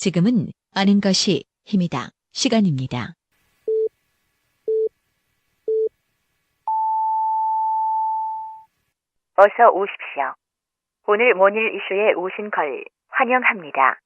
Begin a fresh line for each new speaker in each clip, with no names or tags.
지금은 아는 것이 힘이다. 시간입니다.
어서 오십시오. 오늘 모닝 이슈에 오신 걸 환영합니다.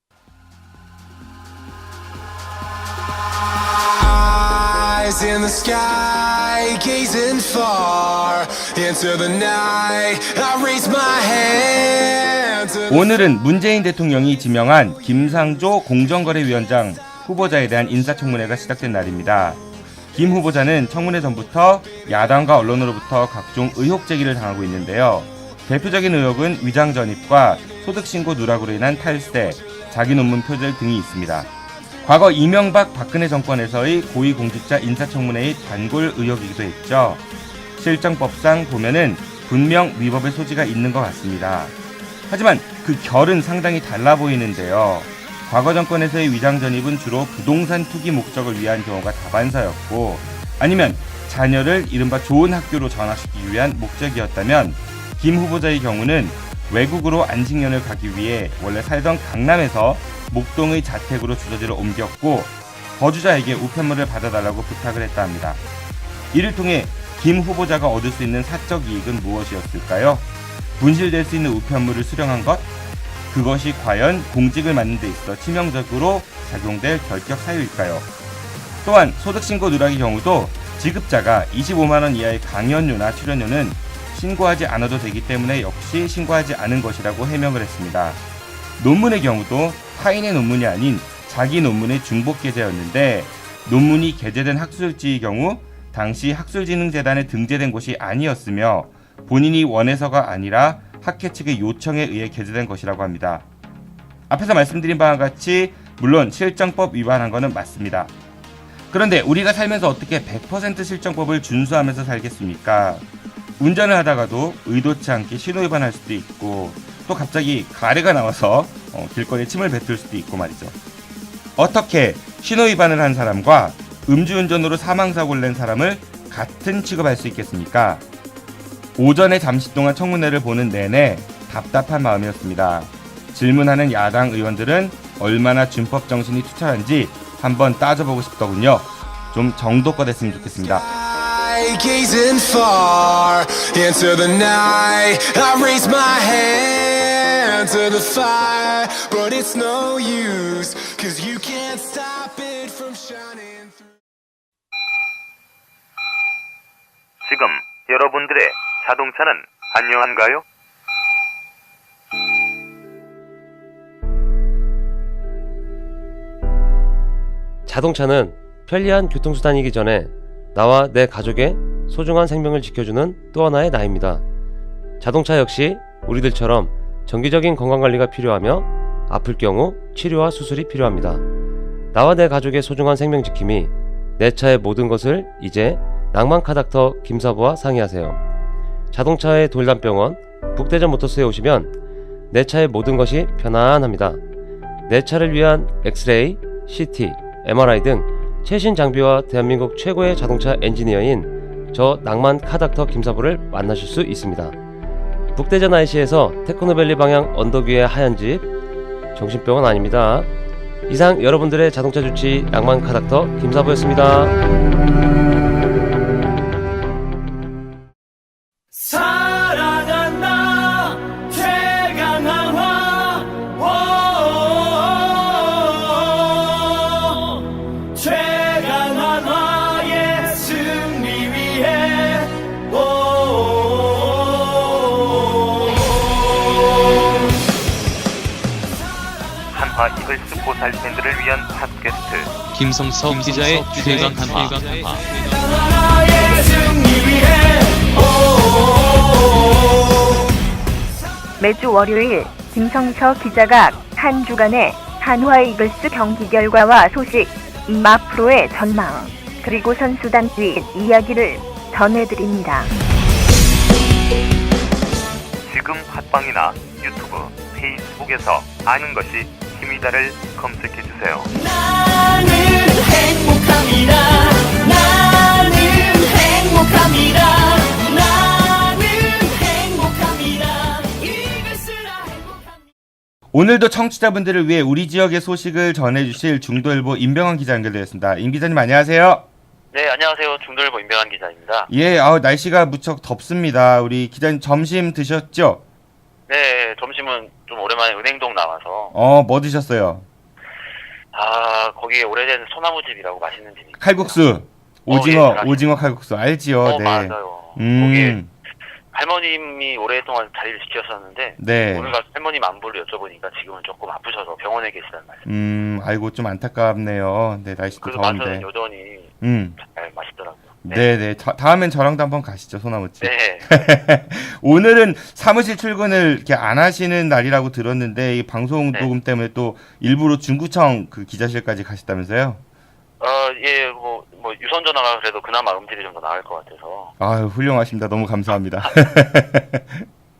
Eyes in the sky, gazing far into the night. I raise my hand to the...
오늘은 문재인 대통령이 지명한 김상조 공정거래위원장 후보자에 대한 인사청문회가 시작된 날입니다. 김 후보자는 청문회 전부터 야당과 언론으로부터 각종 의혹 제기를 당하고 있는데요. 대표적인 의혹은 위장 전입과 소득신고 누락으로 인한 탈세, 자기 논문 표절 등이 있습니다. 과거 이명박 박근혜 정권에서의 고위공직자 인사청문회의 단골 의혹이기도 했죠. 실정법상 보면은 분명 위법의 소지가 있는 것 같습니다. 하지만 그 결은 상당히 달라 보이는데요. 과거 정권에서의 위장 전입은 주로 부동산 투기 목적을 위한 경우가 다반사였고, 아니면 자녀를 이른바 좋은 학교로 전학시키기 위한 목적이었다면, 김 후보자의 경우는 외국으로 안식년을 가기 위해 원래 살던 강남에서 목동의 자택으로 주소지를 옮겼고, 거주자에게 우편물을 받아달라고 부탁을 했다 합니다. 이를 통해 김 후보자가 얻을 수 있는 사적 이익은 무엇이었을까요? 분실될 수 있는 우편물을 수령한 것? 그것이 과연 공직을 맡는 데 있어 치명적으로 작용될 결격 사유일까요? 또한 소득신고 누락의 경우도 지급자가 25만 원 이하의 강연료나 출연료는 신고하지 않아도 되기 때문에 역시 신고하지 않은 것이라고 해명을 했습니다. 논문의 경우도 타인의 논문이 아닌 자기 논문의 중복 게재였는데, 논문이 게재된 학술지의 경우 당시 학술진흥재단에 등재된 곳이 아니었으며 본인이 원해서가 아니라 학회 측의 요청에 의해 게재된 것이라고 합니다. 앞에서 말씀드린 바와 같이 물론 실정법 위반한 것은 맞습니다. 그런데 우리가 살면서 어떻게 100% 실정법을 준수하면서 살겠습니까? 운전을 하다가도 의도치 않게 신호위반할 수도 있고, 또 갑자기 가래가 나와서 길거리에 침을 뱉을 수도 있고 말이죠. 어떻게 신호위반을 한 사람과 음주운전으로 사망사고를 낸 사람을 같은 취급할 수 있겠습니까? 오전에 잠시 동안 청문회를 보는 내내 답답한 마음이었습니다. 질문하는 야당 의원들은 얼마나 준법 정신이 투철한지 한번 따져보고 싶더군요. 좀 정도껏 했으면 좋겠습니다.
Gazing far into the night. I raise my hand to the fire, but it's no use, 'cause you can't stop it from shining through.
지금 여러분들의 자동차는 안녕한가요?
자동차는 편리한 교통수단이기 전에 나와 내 가족의 소중한 생명을 지켜주는 또 하나의 나입니다. 자동차 역시 우리들처럼 정기적인 건강관리가 필요하며 아플 경우 치료와 수술이 필요합니다. 나와 내 가족의 소중한 생명 지킴이 내 차의 모든 것을 이제 낭만카닥터 김사부와 상의하세요. 자동차의 돌담병원 북대전 모터스에 오시면 내 차의 모든 것이 편안합니다. 내 차를 위한 엑스레이, CT, MRI 등 최신 장비와 대한민국 최고의 자동차 엔지니어인 저 낭만 카닥터 김사부를 만나실 수 있습니다. 북대전 IC에서 테크노밸리 방향 언덕 위의 하얀 집, 정신병원 아닙니다. 이상 여러분들의 자동차 주치 낭만 카닥터 김사부였습니다.
살아간다 최강한화 최강한화의 승리 위해
한화 이글스 보살 팬들을 위한 팟캐스트
김성석 기자의 최강한화.
최강한화의 승리 위해
매주 월요일 김성서 기자가 한 주간의 한화 이글스 경기 결과와 소식, 앞으로의 전망, 그리고 선수단 뒷 이야기를 전해드립니다.
지금 팟빵이나 유튜브, 페이스북에서 아는 것이 힘이다를 검색해주세요.
나는 행복합니다. 나는 행복합니다. 나는 행복합니다. 이글스라 행복합니다.
오늘도 청취자분들을 위해 우리 지역의 소식을 전해주실 중도일보 임병환 기자 연결되었습니다. 임 기자님 안녕하세요.
네, 안녕하세요. 중도일보 임병환 기자입니다.
예, 날씨가 무척 덥습니다. 우리 기자님 점심 드셨죠?
네, 점심은 좀 오랜만에 은행동 나와서
뭐 드셨어요?
거기에 오래된 소나무집이라고 맛있는 집이
칼국수, 오징어 칼국수 알지요? 네.
맞아요. 거기 할머님이 오랫동안 자리를 지켰었는데
네.
오늘 가서 할머님 안부를 여쭤보니까 지금은 조금 아프셔서 병원에 계시다는 말씀.
아이고 좀 안타깝네요. 네, 날씨도
그래도
더운데.
맛은 여전히 잘 맛있더라고요.
네. 다음엔 저랑도 한번 가시죠, 소나무집.
네.
오늘은 사무실 출근을 이렇게 안 하시는 날이라고 들었는데 이 방송 녹음 때문에 또 일부러 중구청 그 기자실까지 가셨다면서요?
예, 뭐 유선 전화가 그래도 그나마 음질이 좀 더 나을 것 같아서.
아유, 훌륭하십니다. 너무 감사합니다.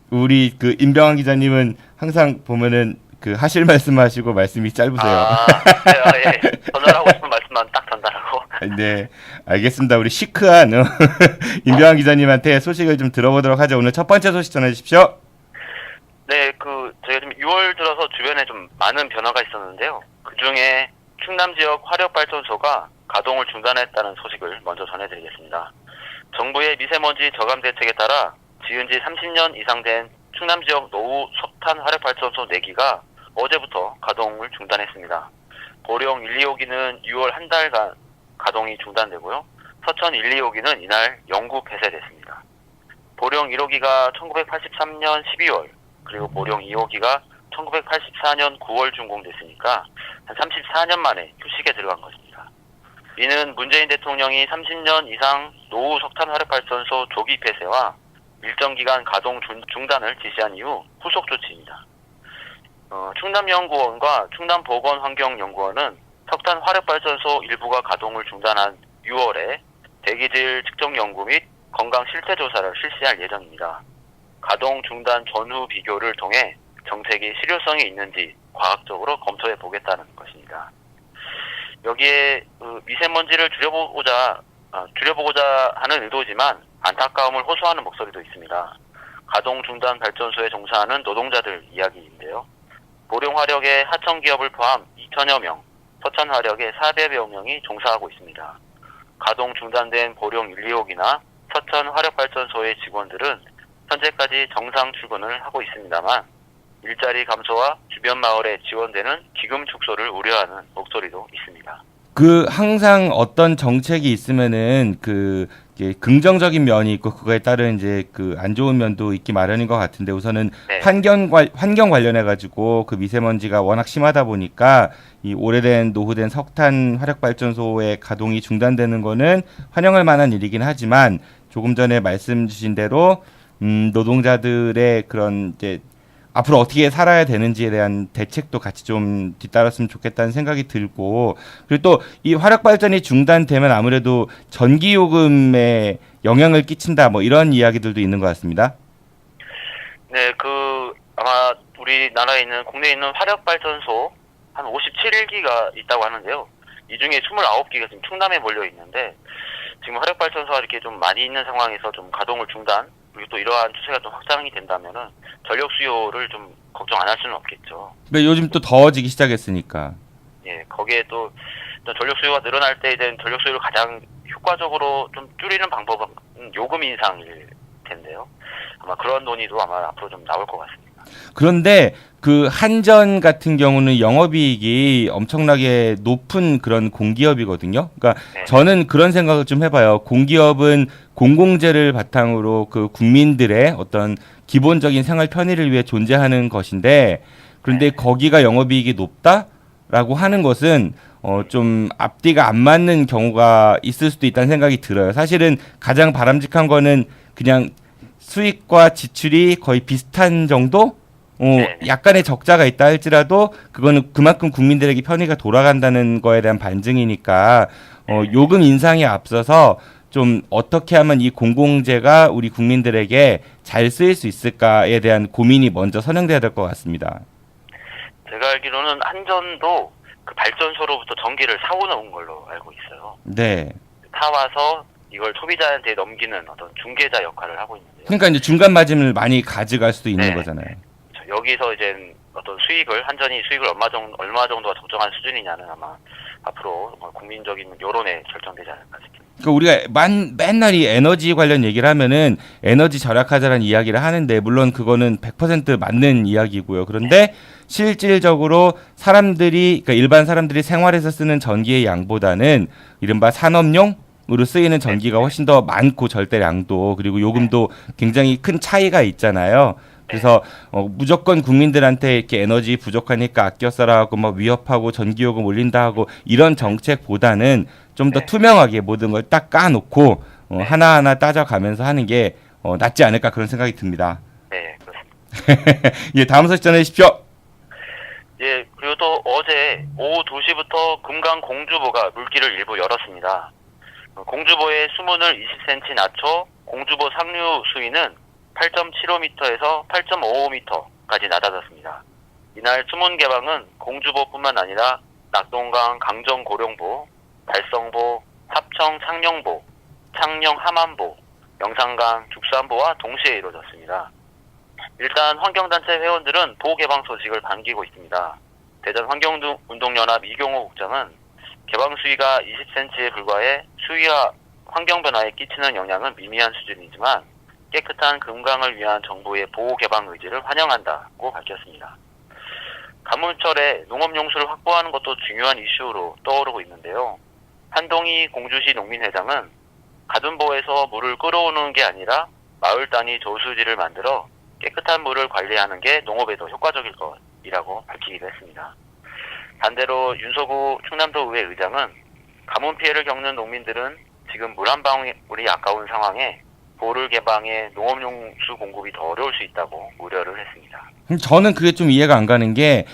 우리 그 임병환 기자님은 항상 보면은 그 하실 말씀하시고 말씀이 짧으세요.
예. 전달하고 싶은 말씀만 딱 전달하고.
네, 알겠습니다. 우리 시크한 임병환 기자님한테 소식을 좀 들어보도록 하죠. 오늘 첫 번째 소식 전해주십시오.
네, 저희가 좀 6월 들어서 주변에 좀 많은 변화가 있었는데요. 그 중에 충남 지역 화력발전소가 가동을 중단했다는 소식을 먼저 전해드리겠습니다. 정부의 미세먼지 저감 대책에 따라 지은 지 30년 이상 된 충남 지역 노후 석탄 화력발전소 4기가 어제부터 가동을 중단했습니다. 보령 1, 2호기는 6월 한 달간 가동이 중단되고요. 서천 1, 2호기는 이날 영구 폐쇄됐습니다. 보령 1호기가 1983년 12월, 그리고 보령 2호기가 1984년 9월 준공됐으니까 한 34년 만에 휴식에 들어간 것입니다. 이는 문재인 대통령이 30년 이상 노후 석탄 화력발전소 조기 폐쇄와 일정 기간 가동 중단을 지시한 이후 후속 조치입니다. 충남연구원과 충남보건환경연구원은 석탄 화력발전소 일부가 가동을 중단한 6월에 대기질 측정 연구 및 건강 실태 조사를 실시할 예정입니다. 가동 중단 전후 비교를 통해 정책이 실효성이 있는지 과학적으로 검토해 보겠다는 것입니다. 여기에 미세먼지를 줄여보고자 하는 의도지만 안타까움을 호소하는 목소리도 있습니다. 가동 중단 발전소에 종사하는 노동자들 이야기인데요. 보령화력의 하청기업을 포함 2천여 명, 서천화력의 400여 명이 종사하고 있습니다. 가동 중단된 보령 1, 2호기나 서천 화력발전소의 직원들은 현재까지 정상 출근을 하고 있습니다만 일자리 감소와 주변 마을에 지원되는 기금 축소를 우려하는 목소리도 있습니다.
항상 어떤 정책이 있으면은 긍정적인 면이 있고 그거에 따른 이제 안 좋은 면도 있기 마련인 것 같은데 우선은
네.
환경 관련해 가지고 그 미세먼지가 워낙 심하다 보니까 이 오래된 노후된 석탄 화력 발전소의 가동이 중단되는 거는 환영할 만한 일이긴 하지만 조금 전에 말씀 주신 대로 노동자들의 그런 이제 앞으로 어떻게 살아야 되는지에 대한 대책도 같이 좀 뒤따랐으면 좋겠다는 생각이 들고, 그리고 또 이 화력 발전이 중단되면 아무래도 전기 요금에 영향을 끼친다 뭐 이런 이야기들도 있는 것 같습니다.
네, 아마 우리나라에 있는 국내에 있는 화력 발전소 한 57기가 있다고 하는데요. 이 중에 29기가 지금 충남에 몰려 있는데 지금 화력 발전소가 이렇게 좀 많이 있는 상황에서 좀 가동을 중단, 그리고 또 이러한 추세가 좀 확장이 된다면은 전력 수요를 좀 걱정 안 할 수는 없겠죠.
근데 요즘 또 더워지기 시작했으니까.
예, 거기에 또 전력 수요가 늘어날 때 이제 전력 수요를 가장 효과적으로 좀 줄이는 방법은 요금 인상일 텐데요. 아마 그런 논의도 아마 앞으로 좀 나올 것 같습니다.
그런데 한전 같은 경우는 영업이익이 엄청나게 높은 그런 공기업이거든요. 그러니까
네.
저는 그런 생각을 좀 해봐요. 공기업은 공공재를 바탕으로 그 국민들의 어떤 기본적인 생활 편의를 위해 존재하는 것인데, 그런데 거기가 영업이익이 높다라고 하는 것은 좀 앞뒤가 안 맞는 경우가 있을 수도 있다는 생각이 들어요. 사실은 가장 바람직한 거는 그냥 수익과 지출이 거의 비슷한 정도? 약간의 적자가 있다 할지라도 그거는 그만큼 국민들에게 편의가 돌아간다는 거에 대한 반증이니까 요금 인상에 앞서서 좀 어떻게 하면 이 공공재가 우리 국민들에게 잘 쓰일 수 있을까에 대한 고민이 먼저 선행돼야 될 것 같습니다.
제가 알기로는 한전도 그 발전소로부터 전기를 사오는 걸로 알고 있어요.
네.
사와서 이걸 소비자한테 넘기는 어떤 중개자 역할을 하고 있는데요.
그러니까 이제 중간 마진을 많이 가져갈 수도 있는
네.
거잖아요.
여기서 이제 어떤 수익을 한전이 수익을 얼마 정도가 적정한 수준이냐는 아마 앞으로 국민적인 여론에 결정되지 않을까 싶습니다.
그러니까 우리가 맨날 이 에너지 관련 얘기를 하면은 에너지 절약하자라는 이야기를 하는데 물론 그거는 100% 맞는 이야기고요. 그런데 실질적으로 그러니까 일반 사람들이 생활에서 쓰는 전기의 양보다는 이른바 산업용으로 쓰이는 전기가 훨씬 더 많고 절대량도 그리고 요금도 굉장히 큰 차이가 있잖아요. 그래서 무조건 국민들한테 이렇게 에너지 부족하니까 아껴 써라 하고 막 위협하고 전기요금 올린다 하고 이런 정책보다는 좀 더 투명하게 모든 걸 딱 까놓고 하나하나 따져가면서 하는 게 낫지 않을까 그런 생각이 듭니다.
네, 그렇습니다.
예, 다음 소식 전해 주십시오.
예, 그리고 또 어제 오후 2시부터 금강 공주보가 물길을 일부 열었습니다. 공주보의 수문을 20cm 낮춰 공주보 상류 수위는 8.75m에서 8.55m까지 낮아졌습니다. 이날 수문 개방은 공주보뿐만 아니라 낙동강 강정고령보, 달성보, 합청 창녕보, 창녕 함안보, 영산강 죽산보와 동시에 이루어졌습니다. 일단 환경단체 회원들은 보 개방 소식을 반기고 있습니다. 대전 환경운동연합 이경호 국장은 개방 수위가 20cm에 불과해 수위와 환경 변화에 끼치는 영향은 미미한 수준이지만 깨끗한 금강을 위한 정부의 보호 개방 의지를 환영한다고 밝혔습니다. 가뭄철에 농업용수를 확보하는 것도 중요한 이슈로 떠오르고 있는데요. 한동희 공주시 농민회장은 가둔보에서 물을 끌어오는 게 아니라 마을 단위 저수지를 만들어 깨끗한 물을 관리하는 게 농업에도 효과적일 것이라고 밝히기도 했습니다. 반대로 윤석우 충남도의회 의장은 가뭄 피해를 겪는 농민들은 지금 물 한 방울이 아까운 상황에 보를 개방해 농업용수 공급이 더 어려울 수 있다고 우려를 했습니다.
저는 그게 좀 이해가 안 가는 게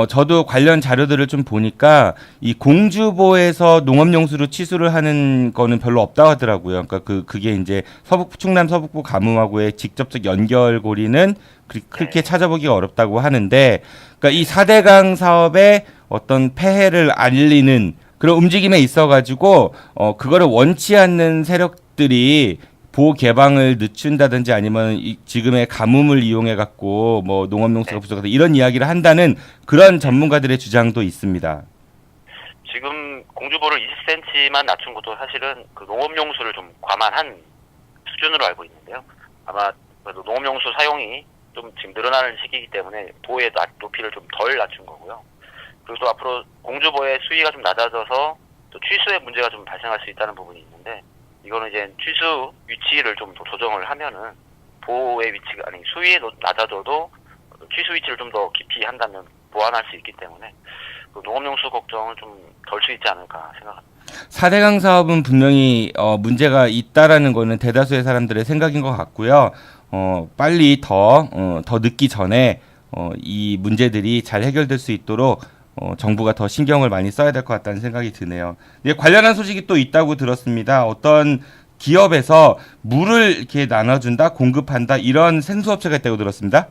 저도 관련 자료들을 좀 보니까 이 공주보에서 농업용수로 취수를 하는 거는 별로 없다고 하더라고요. 그러니까 그게 이제 충남 서북부 가뭄하고의 직접적 연결고리는 그렇게 찾아보기가 어렵다고 하는데, 그러니까 이 4대강 사업의 어떤 폐해를 알리는 그런 움직임에 있어가지고 그거를 원치 않는 세력들이 보호 개방을 늦춘다든지 아니면 지금의 가뭄을 이용해 갖고 뭐 농업용수가 부족하다 이런 이야기를 한다는 그런 전문가들의 주장도 있습니다.
지금 공주보를 20cm만 낮춘 것도 사실은 그 농업용수를 좀 과만한 수준으로 알고 있는데요. 아마 그래도 농업용수 사용이 좀 지금 늘어나는 시기이기 때문에 보의 높이를 좀 덜 낮춘 거고요. 그리고 또 앞으로 공주보의 수위가 좀 낮아져서 또 취수의 문제가 좀 발생할 수 있다는 부분이 있는데, 이거는 이제 취수 위치를 좀 더 조정을 하면은 보호의 위치가 아니 수위에 낮아져도 취수 위치를 좀 더 깊이 한다면 보완할 수 있기 때문에 그 농업용수 걱정은 좀 덜 수 있지 않을까 생각합니다.
4대강 사업은 분명히 문제가 있다라는 거는 대다수의 사람들의 생각인 것 같고요. 빨리 더 늦기 전에 이 문제들이 잘 해결될 수 있도록 정부가 더 신경을 많이 써야 될 것 같다는 생각이 드네요. 네, 관련한 소식이 또 있다고 들었습니다. 어떤 기업에서 물을 이렇게 나눠준다, 공급한다 이런 생수업체가 있다고 들었습니다.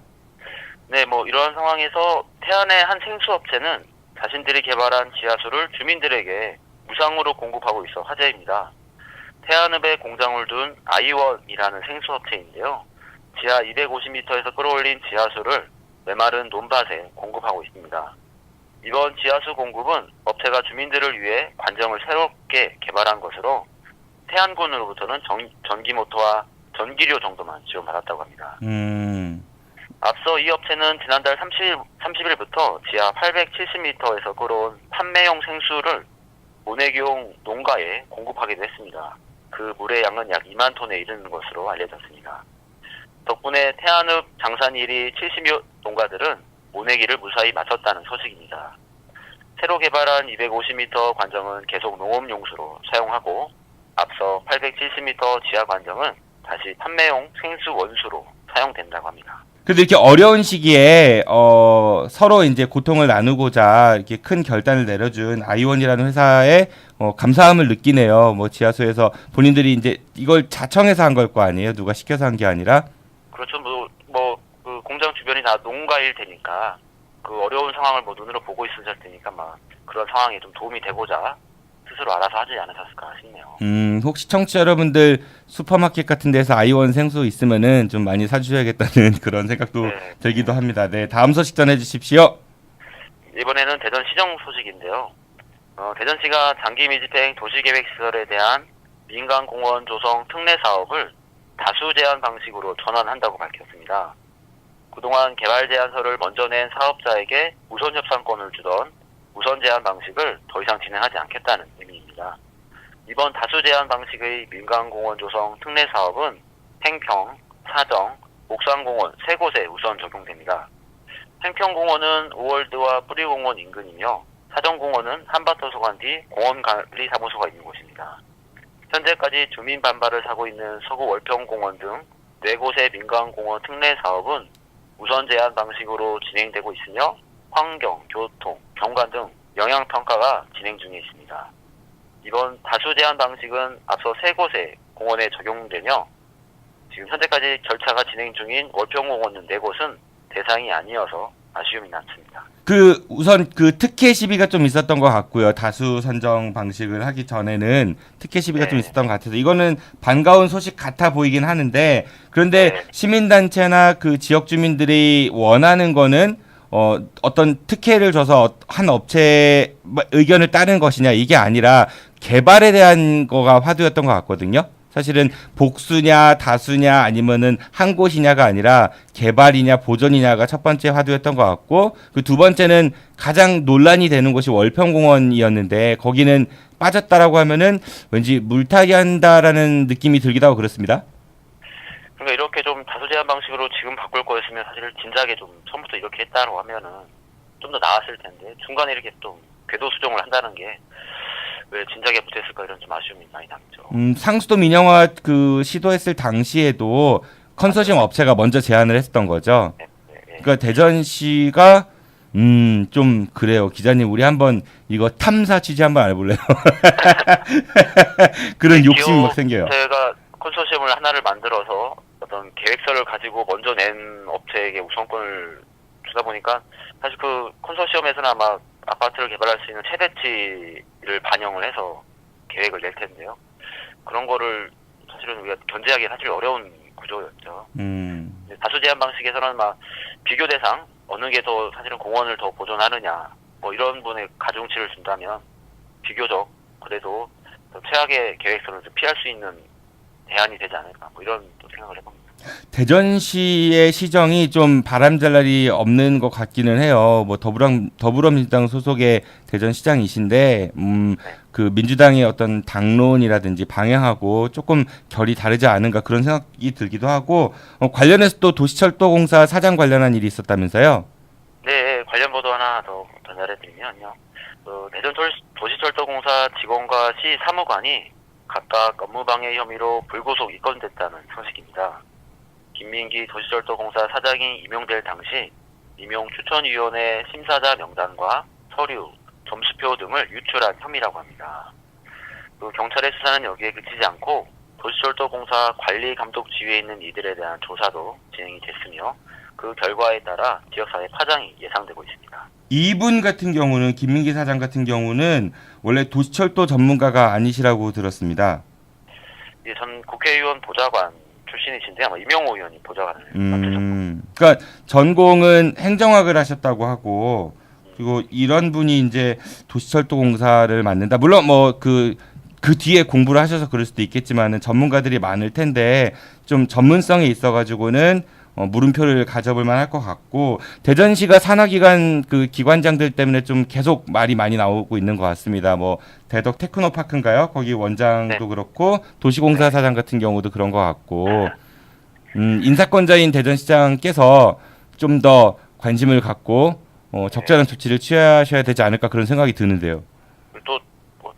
네, 뭐 이러한 상황에서 태안의 한 생수업체는 자신들이 개발한 지하수를 주민들에게 무상으로 공급하고 있어 화제입니다. 태안읍에 공장을 둔 아이원이라는 생수업체인데요. 지하 250m에서 끌어올린 지하수를 메마른 논밭에 공급하고 있습니다. 이번 지하수 공급은 업체가 주민들을 위해 관정을 새롭게 개발한 것으로 태안군으로부터는 전기모터와 전기료 정도만 지원받았다고 합니다. 앞서 이 업체는 지난달 30일부터 지하 870m에서 끌어온 판매용 생수를 모내기용 농가에 공급하기도 했습니다. 그 물의 양은 약 2만 톤에 이르는 것으로 알려졌습니다. 덕분에 태안읍 장산일이 70여 농가들은 모내기를 무사히 마쳤다는 소식입니다. 새로 개발한 250m 관정은 계속 농업용수로 사용하고 앞서 870m 지하 관정은 다시 판매용 생수 원수로 사용된다고 합니다.
그래도 이렇게 어려운 시기에 서로 이제 고통을 나누고자 이렇게 큰 결단을 내려준 아이원이라는 회사에 감사함을 느끼네요. 뭐 지하수에서 본인들이 이제 이걸 자청해서 한 걸 거 아니에요? 누가 시켜서 한 게 아니라?
그렇죠. 그 공장 주변이 다 농가일 테니까 그 어려운 상황을 뭐 눈으로 보고 있었을 테니까 막 그런 상황에 좀 도움이 되고자 스스로 알아서 하지 않으셨을까 싶네요.
혹시 청취자 여러분들 슈퍼마켓 같은 데서 아이원 생수 있으면은 좀 많이 사주셔야겠다는 그런 생각도
네.
들기도 합니다. 네, 다음 소식 전해주십시오.
이번에는 대전시정 소식인데요. 대전시가 장기 밀집행 도시계획시설에 대한 민간공원 조성 특례 사업을 다수 제한 방식으로 전환한다고 밝혔습니다. 그동안 개발 제안서를 먼저 낸 사업자에게 우선 협상권을 주던 우선 제한 방식을 더 이상 진행하지 않겠다는 의미입니다. 이번 다수 제한 방식의 민간공원 조성 특례 사업은 행평, 사정, 옥상공원 세 곳에 우선 적용됩니다. 행평공원은 오월드와 뿌리공원 인근이며 사정공원은 한밭도서관 뒤 공원관리사무소가 있는 곳입니다. 현재까지 주민 반발을 사고 있는 서구 월평공원 등 4곳의 민간공원 특례 사업은 우선 제한 방식으로 진행되고 있으며 환경, 교통, 경관 등 영향평가가 진행 중에 있습니다. 이번 다수 제한 방식은 앞서 3곳의 공원에 적용되며 지금 현재까지 절차가 진행 중인 월평공원 4곳은 대상이 아니어서 아쉬움이 남습니다.
우선 특혜 시비가 좀 있었던 것 같고요. 다수 선정 방식을 하기 전에는 특혜 시비가 좀 있었던 것 같아서 이거는 반가운 소식 같아 보이긴 하는데 그런데 시민단체나 그 지역 주민들이 원하는 거는 어떤 특혜를 줘서 한 업체의 의견을 따른 것이냐 이게 아니라 개발에 대한 거가 화두였던 것 같거든요. 사실은 복수냐 다수냐 아니면은 한 곳이냐가 아니라 개발이냐 보존이냐가 첫 번째 화두였던 것 같고 그 두 번째는 가장 논란이 되는 곳이 월평공원이었는데 거기는 빠졌다라고 하면은 왠지 물타기 한다라는 느낌이 들기도 하고 그렇습니다.
그러니까 이렇게 좀 다수 제한 방식으로 지금 바꿀 거였으면 사실 진작에 좀 처음부터 이렇게 했다고 하면은 좀 더 나았을 텐데 중간에 이렇게 또 궤도 수정을 한다는 게 왜 진작에 못했을까 이런 좀 아쉬움이 많이 남죠.
상수도 민영화 시도했을 당시에도 컨소시엄 업체가 먼저 제안을 했었던 거죠.
네.
그러니까 대전시가 좀 그래요. 기자님 우리 한번 이거 탐사 취재 한번 해볼래요? 그런 욕심이 막 생겨요.
제가 컨소시엄을 하나를 만들어서 어떤 계획서를 가지고 먼저 낸 업체에게 우선권을 주다 보니까 사실 그 컨소시엄에서는 아마 아파트를 개발할 수 있는 최대치를 반영을 해서 계획을 낼 텐데요. 그런 거를 사실은 우리가 견제하기 사실 어려운 구조였죠. 다수 제한 방식에서는 막 비교 대상 어느 게 더 사실은 공원을 더 보존하느냐 뭐 이런 분의 가중치를 준다면 비교적 그래도 더 최악의 계획서를 좀 피할 수 있는 대안이 되지 않을까 뭐 이런 또 생각을 해봅니다.
대전시의 시정이 좀 바람잘 날이 없는 것 같기는 해요. 뭐 더불어민주당 소속의 대전시장이신데 그 민주당의 어떤 당론이라든지 방향하고 조금 결이 다르지 않은가 그런 생각이 들기도 하고 관련해서 또 도시철도공사 사장 관련한 일이 있었다면서요?
네, 관련 보도 하나 더 전달해드리면요. 대전 도시철도공사 직원과 시 사무관이 각각 업무방해 혐의로 불구속 입건됐다는 소식입니다. 김민기 도시철도공사 사장이 임용될 당시 임용추천위원회 심사자 명단과 서류, 점수표 등을 유출한 혐의라고 합니다. 경찰의 수사는 여기에 그치지 않고 도시철도공사 관리감독지휘에 있는 이들에 대한 조사도 진행이 됐으며 그 결과에 따라 지역사회 파장이 예상되고 있습니다.
이분 같은 경우는 김민기 사장 같은 경우는 원래 도시철도 전문가가 아니시라고 들었습니다.
예, 전 국회의원 보좌관 출신이신데 아마 이명호 의원이 보좌관을 맡으셨고.
그러니까 전공은 행정학을 하셨다고 하고 그리고 이런 분이 이제 도시철도공사를 맡는다. 물론 뭐 그 뒤에 공부를 하셔서 그럴 수도 있겠지만은 전문가들이 많을 텐데 좀 전문성이 있어가지고는 물음표를 가져볼 만할 것 같고 대전시가 산하기관 그 기관장들 때문에 좀 계속 말이 많이 나오고 있는 것 같습니다. 뭐 대덕 테크노파크인가요? 거기 원장도 그렇고 도시공사 사장 같은 경우도 그런 것 같고 인사권자인 대전시장께서 좀 더 관심을 갖고 적절한 조치를 취하셔야 되지 않을까 그런 생각이 드는데요.
또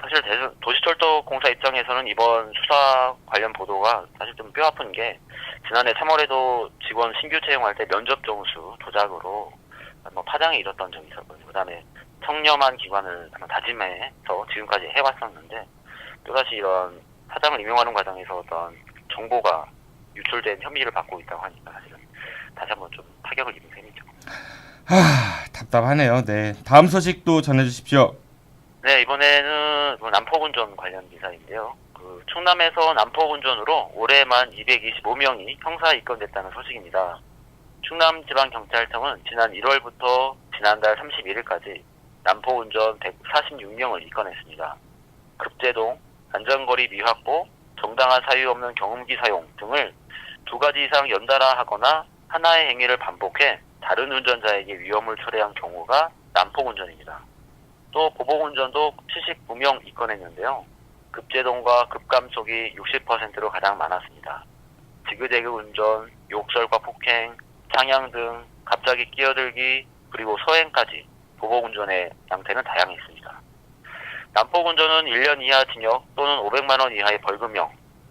사실 도시철도공사 입장에서는 이번 수사 관련 보도가 사실 좀 뼈아픈 게 지난해 3월에도 직원 신규 채용할 때 면접 점수 조작으로 파장이 일었던 적이 있었거든요. 그다음에 청렴한 기관을 다짐해서 지금까지 해왔었는데 또다시 이런 사장을 임용하는 과정에서 어떤 정보가 유출된 혐의를 받고 있다고 하니까 사실은 다시 한번 좀 타격을 입은 셈이죠.
답답하네요. 네, 다음 소식도 전해주십시오.
네, 이번에는 난폭운전 관련 기사인데요. 충남에서 난폭운전으로 올해만 225명이 형사 입건됐다는 소식입니다. 충남지방경찰청은 지난 1월부터 지난달 31일까지 난폭운전 146명을 입건했습니다. 급제동, 안전거리 미확보, 정당한 사유 없는 경운기 사용 등을 2가지 이상 연달아 하거나 하나의 행위를 반복해 다른 운전자에게 위험을 초래한 경우가 난폭운전입니다. 또 보복운전도 79명 입건했는데요. 급제동과 급감속이 60%로 가장 많았습니다. 지그재그 운전, 욕설과 폭행, 상향 등 갑자기 끼어들기, 그리고 서행까지 보복운전의 양태는 다양했습니다. 난폭운전은 1년 이하 징역 또는 500만 원 이하의 벌금형,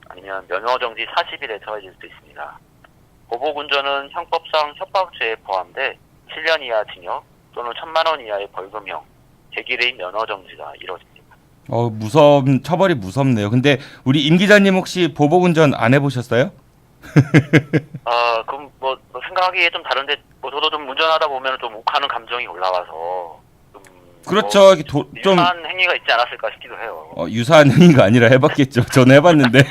아니면 면허정지 40일에 처해질 수 있습니다. 보복운전은 형법상 협박죄에 포함돼 7년 이하 징역 또는 1,000만 원 이하의 벌금형, 객일의 면허정지가 이뤄집니다.
처벌이 무섭네요. 근데 우리 임 기자님 혹시 보복운전 안 해보셨어요?
그럼 생각하기에 좀 다른데, 저도 좀 운전하다 보면 좀 욱하는 감정이 올라와서,
그렇죠. 좀
유사한 행위가 있지 않았을까 싶기도 해요.
유사한 행위가 아니라 해봤겠죠. 저는 해봤는데.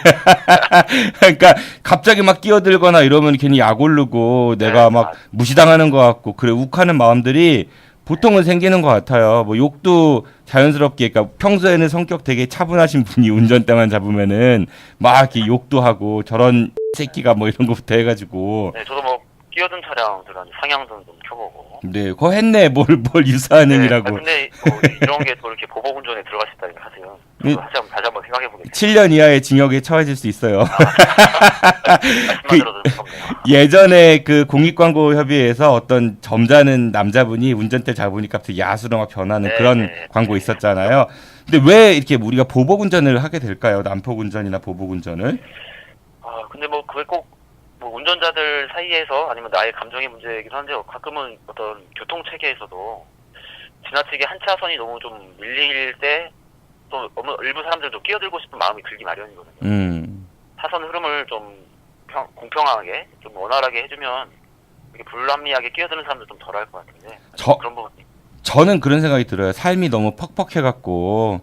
그러니까 갑자기 막 끼어들거나 이러면 괜히 약 오르고 내가 막 무시당하는 것 같고, 그래 욱하는 마음들이 보통은 생기는 것 같아요. 욕도 자연스럽게, 그러니까 평소에는 성격 되게 차분하신 분이 운전대만 잡으면은 막 이렇게 욕도 하고 저런 새끼가 이런 거부터 해가지고.
네, 저도 끼어든 차량들은 상향등 좀 켜보고.
네, 그거 했네. 뭘 유사한 행위라고.
근데 이런 게 또 이렇게 보복운전에 들어갈 수 있다는 걸 하세요. 다시 한번 생각해보겠습니다.
7년 이하의 징역에 처해질 수 있어요.
말씀만 들어도 무섭네요.
예전에 공익광고협의회에서 어떤 점잖은 남자분이 운전대 잡으니까 갑자기 야수로 막 변하는 그런 광고 있었잖아요. 근데 왜 이렇게 우리가 보복운전을 하게 될까요? 난폭운전이나 보복운전을?
근데 그게 꼭 운전자들 사이에서 아니면 나의 감정의 문제이기도 한데요. 가끔은 어떤 교통체계에서도 지나치게 한 차선이 너무 좀 밀릴 때 또 일부 사람들도 끼어들고 싶은 마음이 들기 마련이거든요. 차선 흐름을 좀 공평하게, 좀 원활하게 해주면 이렇게 불합리하게 끼어드는 사람도 좀 덜할 것 같은데, 그런 부분이.
저는 그런 생각이 들어요. 삶이 너무 퍽퍽해갖고,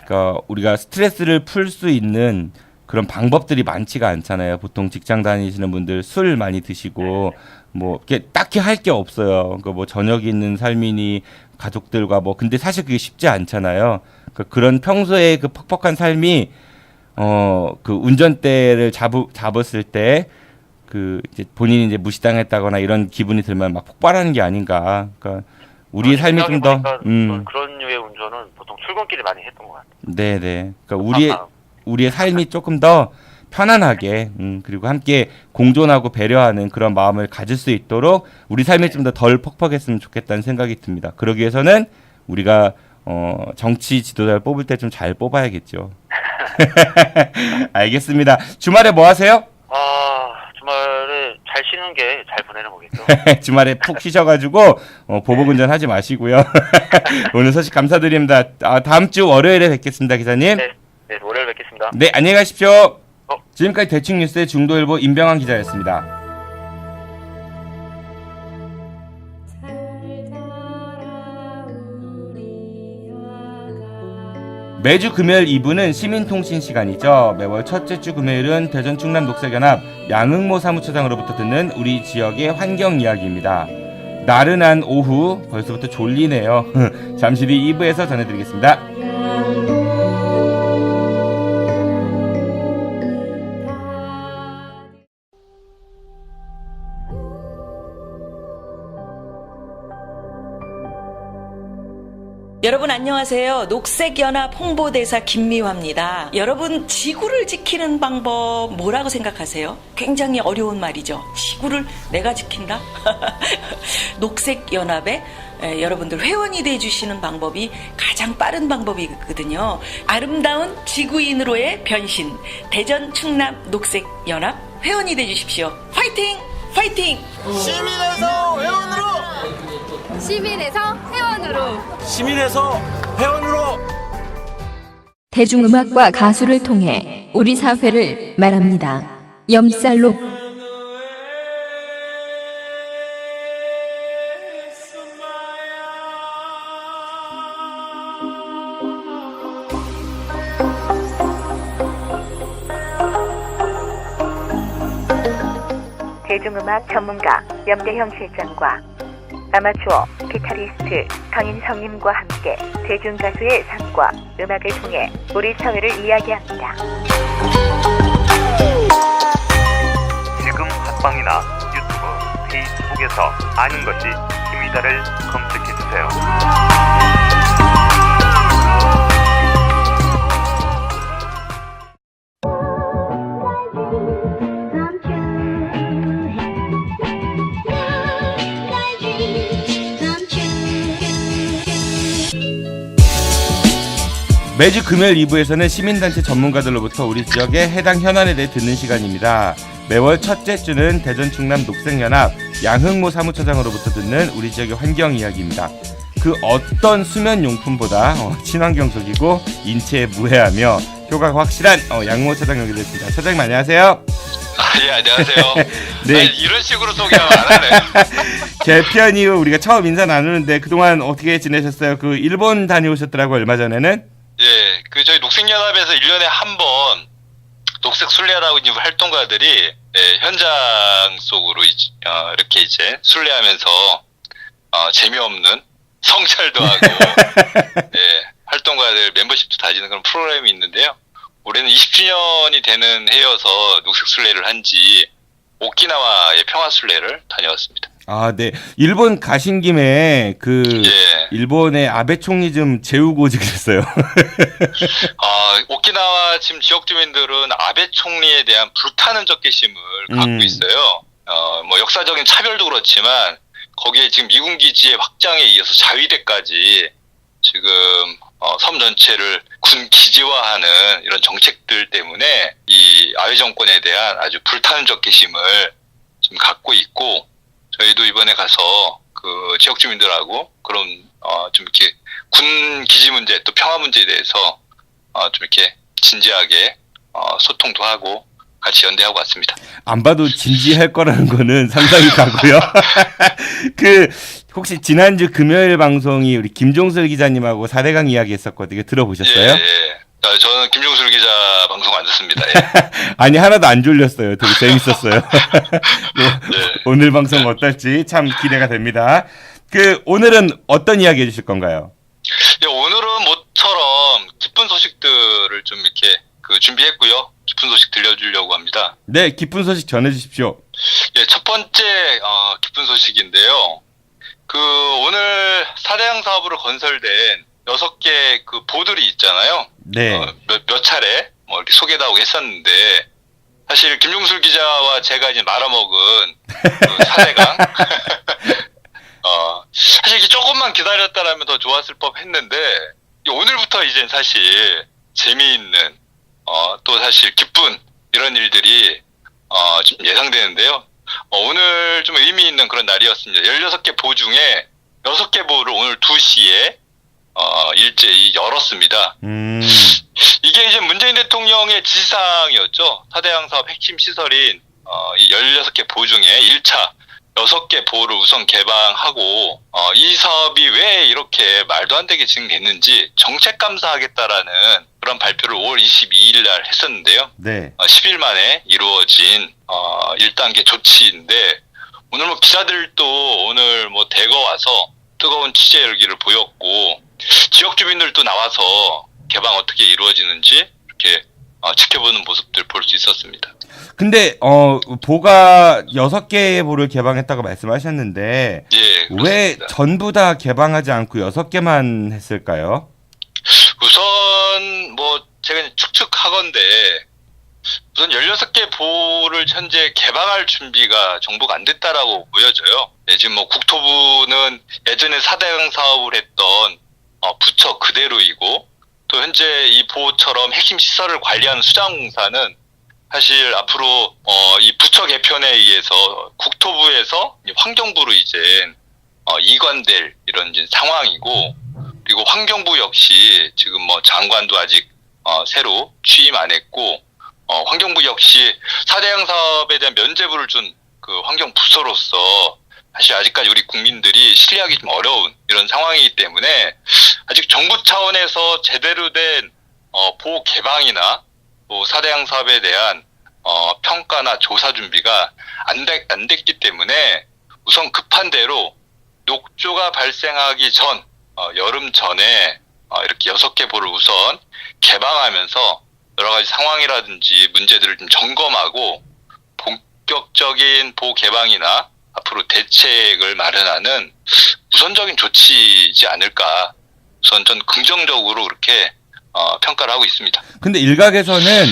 그러니까 우리가 스트레스를 풀 수 있는 그런 방법들이 많지가 않잖아요. 보통 직장 다니시는 분들 술 많이 드시고 이렇게 딱히 할 게 없어요. 그러니까 저녁이 있는 삶이니 가족들과 근데 사실 그게 쉽지 않잖아요. 그러니까 그런 평소에 그 퍽퍽한 삶이 그 운전대를 잡았을 때 이제 본인이 이제 무시당했다거나 이런 기분이 들면 막 폭발하는 게 아닌가. 그러니까 우리의 삶이 좀 더
그런 류의 운전은 보통 출근길에 많이 했던 것 같아요.
네네. 그러니까 우리의 삶이 조금 더 편안하게 그리고 함께 공존하고 배려하는 그런 마음을 가질 수 있도록 우리 삶이 좀 더 덜 퍽퍽했으면 좋겠다는 생각이 듭니다. 그러기 위해서는 우리가 정치 지도자를 뽑을 때 좀 잘 뽑아야겠죠. 알겠습니다. 주말에 뭐 하세요?
주말에 잘 쉬는 게 잘 보내는 거겠죠.
주말에 푹 쉬셔가지고 보복운전 하지 마시고요. 오늘 소식 감사드립니다. 다음 주 월요일에 뵙겠습니다, 기자님.
네, 월요일 뵙겠습니다.
네, 안녕히 가십시오. 지금까지 대충뉴스의 중도일보 임병환 기자였습니다. 매주 금요일 2부는 시민통신 시간이죠. 매월 첫째 주 금요일은 대전 충남 녹색연합 양흥모 사무처장으로부터 듣는 우리 지역의 환경 이야기입니다. 나른한 오후 벌써부터 졸리네요. 잠시 뒤 2부에서 전해드리겠습니다.
여러분 안녕하세요. 녹색연합 홍보대사 김미화입니다. 여러분 지구를 지키는 방법 뭐라고 생각하세요? 굉장히 어려운 말이죠. 지구를 내가 지킨다? 녹색연합에 여러분들 회원이 돼주시는 방법이 가장 빠른 방법이거든요. 아름다운 지구인으로의 변신. 대전 충남 녹색연합 회원이 돼주십시오. 화이팅! 화이팅!
시민에서 회원으로!
시민에서 회원으로.
시민에서 회원으로.
대중음악과 가수를 통해 우리 사회를 말합니다. 염살록
대중음악 전문가 염대형 실장과 아마추어 기타리스트 강인성님과 함께 대중가수의 삶과 음악을 통해 우리 사회를 이야기합니다.
지금 팟빵이나 유튜브, 페이스북에서 아는 것이 김이다를 검색해주세요.
매주 금요일 2부에서는 시민단체 전문가들로부터 우리 지역의 해당 현안에 대해 듣는 시간입니다. 매월 첫째 주는 대전 충남 녹색연합 양흥모 사무처장으로부터 듣는 우리 지역의 환경 이야기입니다. 그 어떤 수면용품보다 친환경적이고 인체에 무해하며 효과가 확실한 양흥모 처장 연결됐습니다. 처장님 안녕하세요.
예, 안녕하세요.
네.
아니, 이런 식으로 소개하면 안 하네.
개편 이후 우리가 처음 인사 나누는데 그동안 어떻게 지내셨어요? 그 일본 다녀오셨더라고 얼마 전에는?
예, 그 저희 녹색연합에서 1년에 한 번 녹색 순례라고 이제 활동가들이 현장 속으로 이렇게 이제 순례하면서 재미없는 성찰도 하고 활동가들 멤버십도 다지는 그런 프로그램이 있는데요. 올해는 20주년이 되는 해여서 녹색 순례를 한지 오키나와의 평화 순례를 다녀왔습니다.
아, 네. 일본 가신 김에 일본의 아베 총리 좀 재우고 오지 그랬어요.
오키나와 지금 지역 주민들은 아베 총리에 대한 불타는 적개심을 갖고 있어요. 뭐 역사적인 차별도 그렇지만 거기에 지금 미군 기지의 확장에 이어서 자위대까지 지금 섬 전체를 군 기지화하는 이런 정책들 때문에 이 아베 정권에 대한 아주 불타는 적개심을 지금 갖고 있고, 저희도 이번에 가서 그 지역 주민들하고 그런 좀 이렇게 군 기지 문제 또 평화 문제에 대해서 좀 이렇게 진지하게 소통도 하고 같이 연대하고 왔습니다.
안 봐도 진지할 거라는 거는 상상이 가고요. 그 혹시 지난주 금요일 방송이 우리 김종슬 기자님하고 4대강 이야기 했었거든요. 들어보셨어요?
예. 저는 김종슬 기자 방송 안 듣습니다. 예.
아니 하나도 안 졸렸어요. 되게 재밌었어요. 오늘 방송 어떨지 참 기대가 됩니다. 그 오늘은 어떤 이야기 해주실 건가요?
예, 오늘은 모처럼 기쁜 소식들을 좀 이렇게 준비했고요. 기쁜 소식 들려주려고 합니다.
네, 기쁜 소식 전해주십시오.
예, 첫 번째 기쁜 소식인데요. 오늘 4대강 사업으로 건설된 6개 그 보들이 있잖아요.
네.
몇 차례 이렇게 소개도 하고 했었는데, 사실 김종술 기자와 제가 이제 말아먹은 그 4대강 사실 이게 조금만 기다렸다라면 더 좋았을 법했는데, 오늘부터 이제 사실 재미있는 또 사실 기쁜 이런 일들이 좀 예상되는데요. 오늘 좀 의미 있는 그런 날이었습니다. 16개 보 중에 6개 보를 오늘 2시에 일제히 열었습니다. 이게 이제 문재인 대통령의 지시사항이었죠. 4대강 사업 핵심 시설인 이 16개 보 중에 1차 6개 보를 우선 개방하고 이 사업이 왜 이렇게 말도 안 되게 진행됐는지 정책 감사하겠다라는 그런 발표를 5월 22일 날 했었는데요.
네.
10일 만에 이루어진 1단계 조치인데, 오늘 뭐 기자들도 오늘 뭐 대거 와서 뜨거운 취재 열기를 보였고, 지역 주민들도 나와서 개방 어떻게 이루어지는지 이렇게 지켜보는 모습들 볼 수 있었습니다.
근데 보가 6개의 보를 개방했다고 말씀하셨는데,
예,
왜 전부 다 개방하지 않고 6개만 했을까요?
우선 뭐 제가 추측하건대 우선 16개 보를 현재 개방할 준비가 정부가 안 됐다라고 보여져요. 네, 지금 뭐 국토부는 예전에 4대강 사업을 했던 부처 그대로이고, 또 현재 이 보처럼 핵심 시설을 관리하는 수자공사는 사실 앞으로 이 부처 개편에 의해서 국토부에서 환경부로 이제 이관될 이런 이제 상황이고, 그리고 환경부 역시 지금 뭐 장관도 아직 새로 취임 안 했고, 환경부 역시 4대강 사업에 대한 면제부를 준 그 환경부서로서 사실 아직까지 우리 국민들이 신뢰하기 좀 어려운 이런 상황이기 때문에 아직 정부 차원에서 제대로 된 보호 개방이나 또 4대강 사업에 대한 평가나 조사 준비가 안 됐기 때문에 우선 급한 대로 녹조가 발생하기 전 여름 전에 이렇게 6개 보를 우선 개방하면서 여러 가지 상황이라든지 문제들을 좀 점검하고 본격적인 보 개방이나 앞으로 대책을 마련하는 우선적인 조치이지 않을까. 우선 전 긍정적으로 그렇게 평가를 하고 있습니다.
근데 일각에서는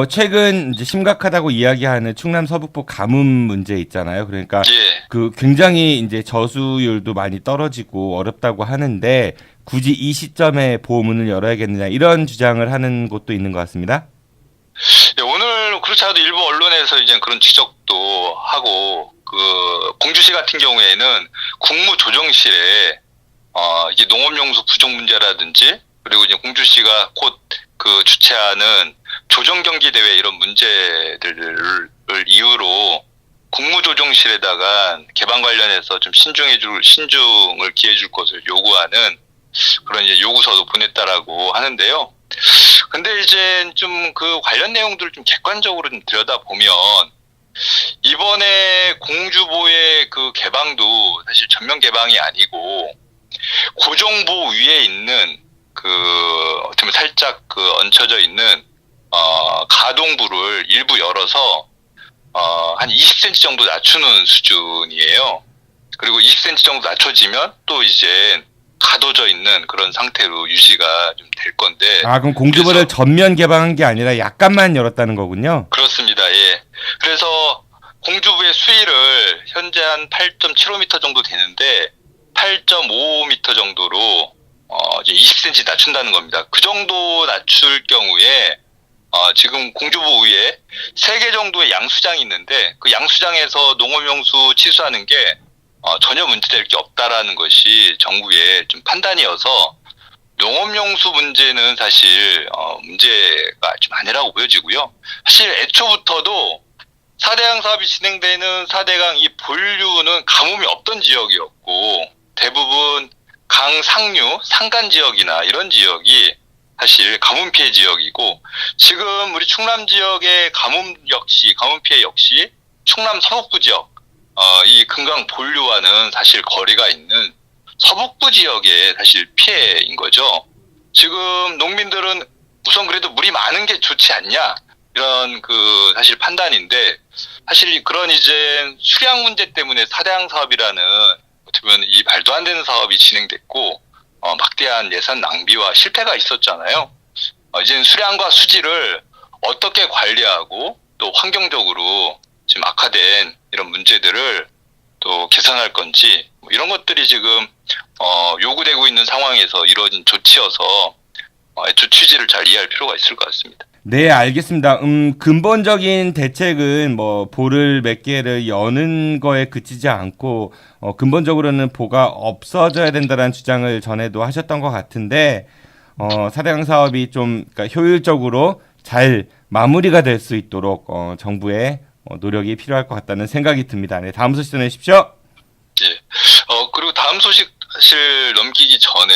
최근 이제 심각하다고 이야기하는 충남 서북부 가뭄 문제 있잖아요. 그러니까
예.
그 굉장히 이제 저수율도 많이 떨어지고 어렵다고 하는데 굳이 이 시점에 보문을 열어야겠느냐 이런 주장을 하는 곳도 있는 것 같습니다.
예, 오늘 그렇지 않아도 일부 언론에서 이제 그런 지적도 하고 그 공주시 같은 경우에는 국무조정실에 이게 농업용수 부족 문제라든지 그리고 이제 공주시가 곧 그 주최하는 조정경기대회 이런 문제들을 이유로 국무조정실에다가 개방 관련해서 좀 신중을 기해줄 것을 요구하는 그런 이제 요구서도 보냈다라고 하는데요. 근데 이제 좀 그 관련 내용들을 좀 객관적으로 좀 들여다보면 이번에 공주보의 그 개방도 사실 전면 개방이 아니고 고정보 위에 있는 그 어떻게 보면 살짝 그 얹혀져 있는 가동부를 일부 열어서 한 20cm 정도 낮추는 수준이에요. 그리고 20cm 정도 낮춰지면 또 이제 가둬져 있는 그런 상태로 유지가 좀 될 건데.
그럼 공주보를 전면 개방한 게 아니라 약간만 열었다는 거군요.
그렇습니다. 예. 그래서 공주보의 수위를 현재 한 8.75m 정도 되는데 8.5m 정도로 이제 20cm 낮춘다는 겁니다. 그 정도 낮출 경우에 지금 공주보 위에 3개 정도의 양수장이 있는데 그 양수장에서 농업용수 치수하는 게 전혀 문제될 게 없다라는 것이 정부의 좀 판단이어서 농업용수 문제는 사실 문제가 좀 아니라고 보여지고요. 사실 애초부터도 4대강 사업이 진행되는 4대강 이 본류는 가뭄이 없던 지역이었고 대부분 강 상류, 산간 지역이나 이런 지역이 사실 가뭄 피해 지역이고 지금 우리 충남 지역의 가뭄 피해 역시 충남 서북부 지역 이 금강 본류와는 사실 거리가 있는 서북부 지역의 사실 피해인 거죠. 지금 농민들은 우선 그래도 물이 많은 게 좋지 않냐 이런 그 사실 판단인데 사실 그런 이제 수량 문제 때문에 4대강 사업이라는 어떻게 보면 이 말도 안 되는 사업이 진행됐고 막대한 예산 낭비와 실패가 있었잖아요. 이제는 수량과 수질을 어떻게 관리하고 또 환경적으로 지금 악화된 이런 문제들을 또 개선할 건지 이런 것들이 지금 요구되고 있는 상황에서 이루어진 조치여서 애초 취지를 잘 이해할 필요가 있을 것 같습니다.
네, 알겠습니다. 근본적인 대책은 뭐 보를 몇 개를 여는 거에 그치지 않고 근본적으로는 보가 없어져야 된다는 주장을 전에도 하셨던 것 같은데 4대강 사업이 좀 그러니까 효율적으로 잘 마무리가 될 수 있도록 정부의 노력이 필요할 것 같다는 생각이 듭니다. 네, 다음 소식 전해주십시오.
예. 그리고 다음 소식 사실 넘기기 전에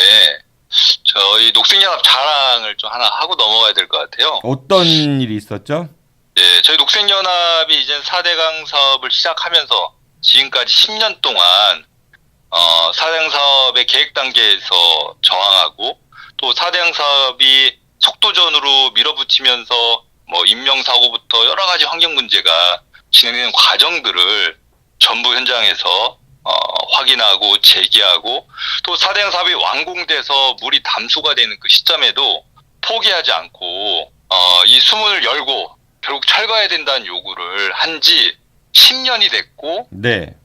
저희 녹색연합 자랑을 좀 하나 하고 넘어가야 될 것 같아요.
어떤 일이 있었죠?
예, 저희 녹색연합이 이제 4대강 사업을 시작하면서 지금까지 10년 동안 4대강 사업의 계획 단계에서 저항하고 또 4대강 사업이 속도전으로 밀어붙이면서 뭐 인명사고부터 여러 가지 환경 문제가 진행되는 과정들을 전부 현장에서 확인하고 제기하고 또 4대강 사업이 완공돼서 물이 담수가 되는 그 시점에도 포기하지 않고 이 수문을 열고 결국 철거해야 된다는 요구를 한 지 10년이 됐고
네.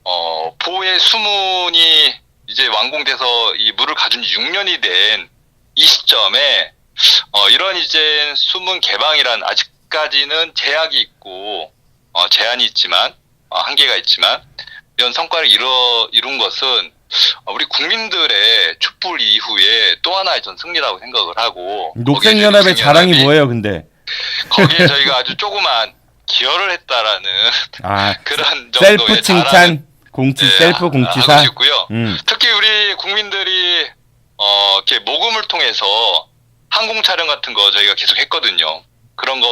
보의 수문이 이제 완공돼서 이 물을 가준 지 6년이 된 이 시점에 이런 이제 수문 개방이란 아직까지는 제약이 있고 제한이 있지만 한계가 있지만 이런 성과를 이룬 것은 우리 국민들의 촛불 이후에 또 하나의 전 승리라고 생각을 하고
녹색연합의 자랑이 뭐예요, 근데?
거기에 저희가 아주 조그만 기여를 했다라는 그런 정도의
셀프 칭찬, 셀프 공치사
하고 싶고요. 특히 우리 국민들이 이렇게 모금을 통해서 항공 촬영 같은 거 저희가 계속 했거든요. 그런 거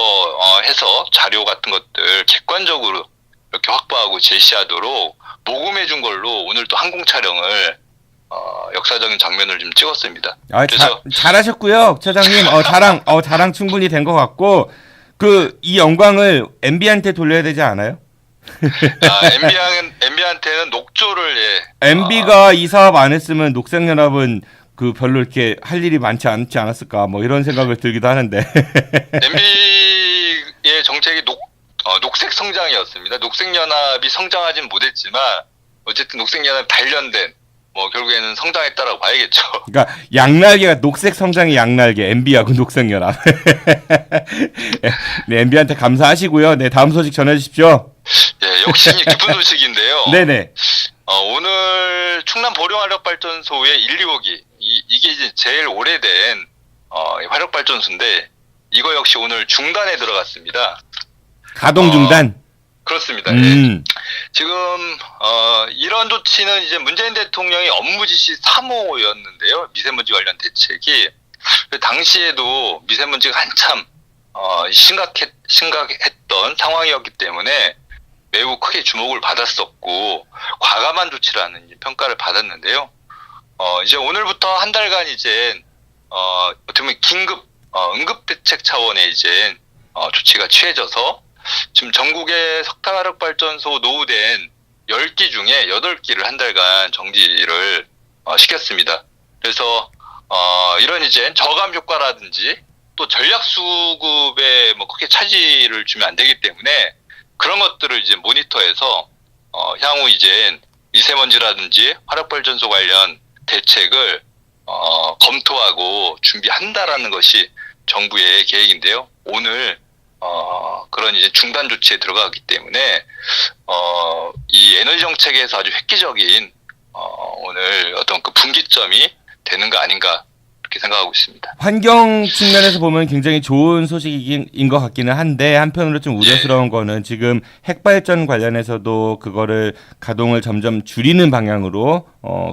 해서 자료 같은 것들 객관적으로 이렇게 확보하고 제시하도록 모금해 준 걸로 오늘 또 항공 촬영을 역사적인 장면을 좀 찍었습니다. 그래서
잘하셨고요, 처장님. 자랑 충분히 된 것 같고, 이 영광을 MB한테 돌려야 되지 않아요?
MB한테는 녹조를
MB가 이 사업 안 했으면 녹색연합은 별로 이렇게 할 일이 많지 않았을까, 뭐 이런 생각을 들기도 하는데.
MB의 정책이 녹색 성장이었습니다. 녹색연합이 성장하진 못했지만 어쨌든 녹색연합 단련된 결국에는 성장했다라고 봐야겠죠.
그러니까 양날개가 녹색 성장의 양날개, MB하고 녹색연합. 네, MB한테 감사하시고요. 네, 다음 소식 전해주십시오.
예, 역시 기쁜 소식인데요.
네네.
오늘 충남 보령화력발전소의 1, 2호기 이게 이제 제일 오래된 화력발전소인데 이거 역시 오늘 중단에 들어갔습니다.
가동 중단.
그렇습니다. 예. 지금 이런 조치는 이제 문재인 대통령의 업무 지시 3호였는데요. 미세먼지 관련 대책이 당시에도 미세먼지가 한참 심각했던 상황이었기 때문에 매우 크게 주목을 받았었고 과감한 조치라는 평가를 받았는데요. 이제 오늘부터 한 달간 이제 어떻게 보면 긴급 응급 대책 차원의 이제 조치가 취해져서 지금 전국의 석탄화력발전소 노후된 10기 중에 8기를 한 달간 정지를 시켰습니다. 그래서 이런 이제 저감 효과라든지 또 전략 수급에 크게 차질을 주면 안 되기 때문에 그런 것들을 이제 모니터해서 향후 이제 미세먼지라든지 화력발전소 관련 대책을 검토하고 준비한다라는 것이 정부의 계획인데요. 오늘 그런 이제 중단 조치에 들어가기 때문에 이 에너지 정책에서 아주 획기적인 오늘 어떤 그 분기점이 되는 거 아닌가 그렇게 생각하고 있습니다.
환경 측면에서 보면 굉장히 좋은 소식인 것 같기는 한데 한편으로 좀 우려스러운 거는 지금 핵발전 관련해서도 그거를 가동을 점점 줄이는 방향으로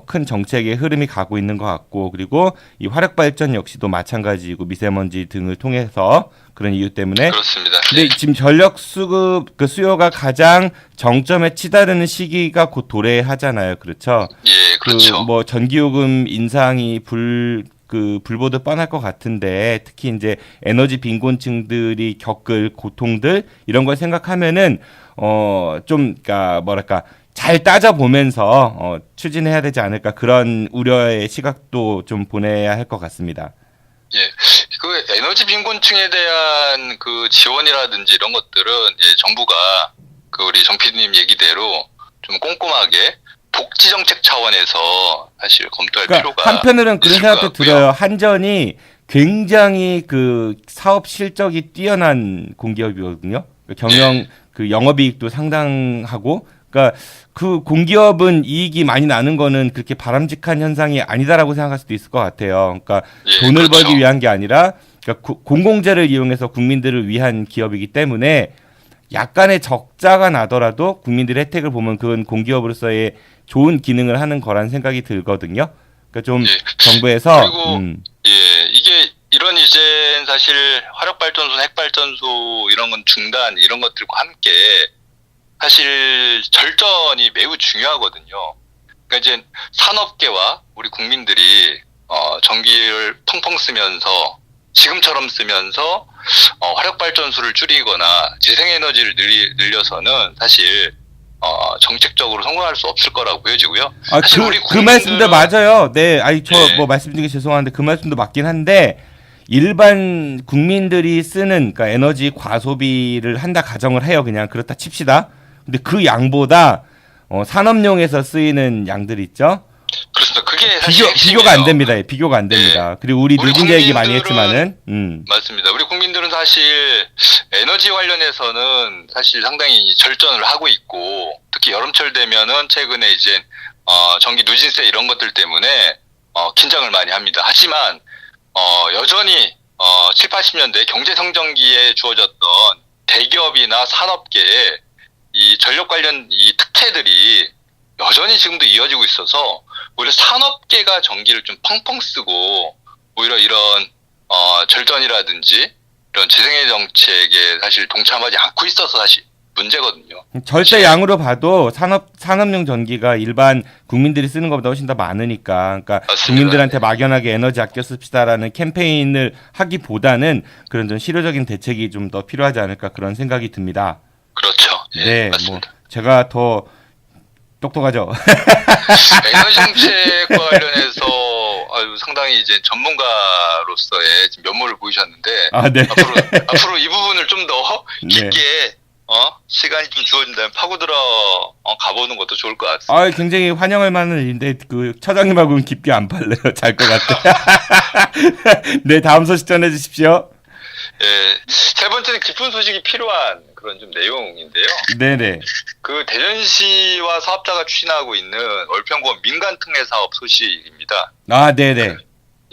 큰 정책의 흐름이 가고 있는 것 같고 그리고 이 화력발전 역시도 마찬가지이고 미세먼지 등을 통해서 그런 이유 때문에
그렇습니다.
근데 지금 전력 수급 수요가 가장 정점에 치다르는 시기가 곧 도래하잖아요. 그렇죠?
예, 그렇죠.
전기요금 인상이 불보듯 뻔할 것 같은데 특히 이제 에너지 빈곤층들이 겪을 고통들 이런 걸 생각하면은 잘 따져보면서 추진해야 되지 않을까 그런 우려의 시각도 좀 보내야 할 것 같습니다.
예, 그 에너지 빈곤층에 대한 그 지원이라든지 이런 것들은 정부가 우리 정 PD님 얘기대로 좀 꼼꼼하게 복지 정책 차원에서 사실 검토할 필요가
한편으로는 그런 생각도 들어요. 한전이 굉장히 사업 실적이 뛰어난 공기업이거든요. 영업이익도 상당하고, 그러니까 그 공기업은 이익이 많이 나는 거는 그렇게 바람직한 현상이 아니다라고 생각할 수도 있을 것 같아요. 그러니까 돈을 벌기 위한 게 아니라 공공재를 이용해서 국민들을 위한 기업이기 때문에 약간의 적자가 나더라도 국민들의 혜택을 보면 그건 공기업으로서의 좋은 기능을 하는 거란 생각이 들거든요. 그러니까 좀 정부에서
그리고 이게 이런 이제 사실 화력발전소, 핵발전소 이런 건 중단 이런 것들과 함께 사실 절전이 매우 중요하거든요. 그러니까 이제 산업계와 우리 국민들이 전기를 펑펑 쓰면서 지금처럼 쓰면서 화력발전소를 줄이거나 재생에너지를 늘려서는 사실 정책적으로 성공할 수 없을 거라고 보여지고요. 사실 우리
그 말씀도 맞아요. 네, 말씀드리기 죄송한데 그 말씀도 맞긴 한데 일반 국민들이 쓰는 그러니까 에너지 과소비를 한다 가정을 해요. 그냥 그렇다 칩시다. 근데 그 양보다 산업용에서 쓰이는 양들 있죠.
그렇습니다. 그게 사실
비교가 안 됩니다. 비교가 안 됩니다. 그리고 우리 누진제 얘기 많이 했지만은
맞습니다. 우리 국민들은 사실 에너지 관련해서는 사실 상당히 절전을 하고 있고 특히 여름철 되면은 최근에 이제 전기 누진세 이런 것들 때문에 긴장을 많이 합니다. 하지만 여전히 7, 80년대 경제 성장기에 주어졌던 대기업이나 산업계에 이 전력 관련 이 특혜들이 여전히 지금도 이어지고 있어서 오히려 산업계가 전기를 좀 펑펑 쓰고 오히려 이런 절전이라든지 이런 재생의 정책에 사실 동참하지 않고 있어서 사실 문제거든요.
절대 양으로 봐도 산업용 전기가 일반 국민들이 쓰는 것보다 훨씬 더 많으니까, 그러니까
맞습니다.
국민들한테 막연하게 에너지 아껴 씁시다라는 캠페인을 하기보다는 그런 좀 실효적인 대책이 좀 더 필요하지 않을까 그런 생각이 듭니다.
그렇죠. 예,
네,
맞습니다.
뭐 제가 더 똑똑하죠.
에너지 정책과 관련해서 상당히 이제 전문가로서의 지금 면모를 보이셨는데
아, 네.
앞으로 이 부분을 좀 더 깊게
네.
시간이 좀 주어진다면 파고들어 가보는 것도 좋을 것 같습니다.
아, 굉장히 환영할 만한 일인데 그 처장님하고는 깊게 안 팔래요. 잘 것 같아. 네, 다음 소식 전해 주십시오.
예, 세 번째는 깊은 소식이 필요한 그런 좀 내용인데요.
네네.
그 대전시와 사업자가 추진하고 있는 월평공 민간 특례 사업 소식입니다.
아, 네네.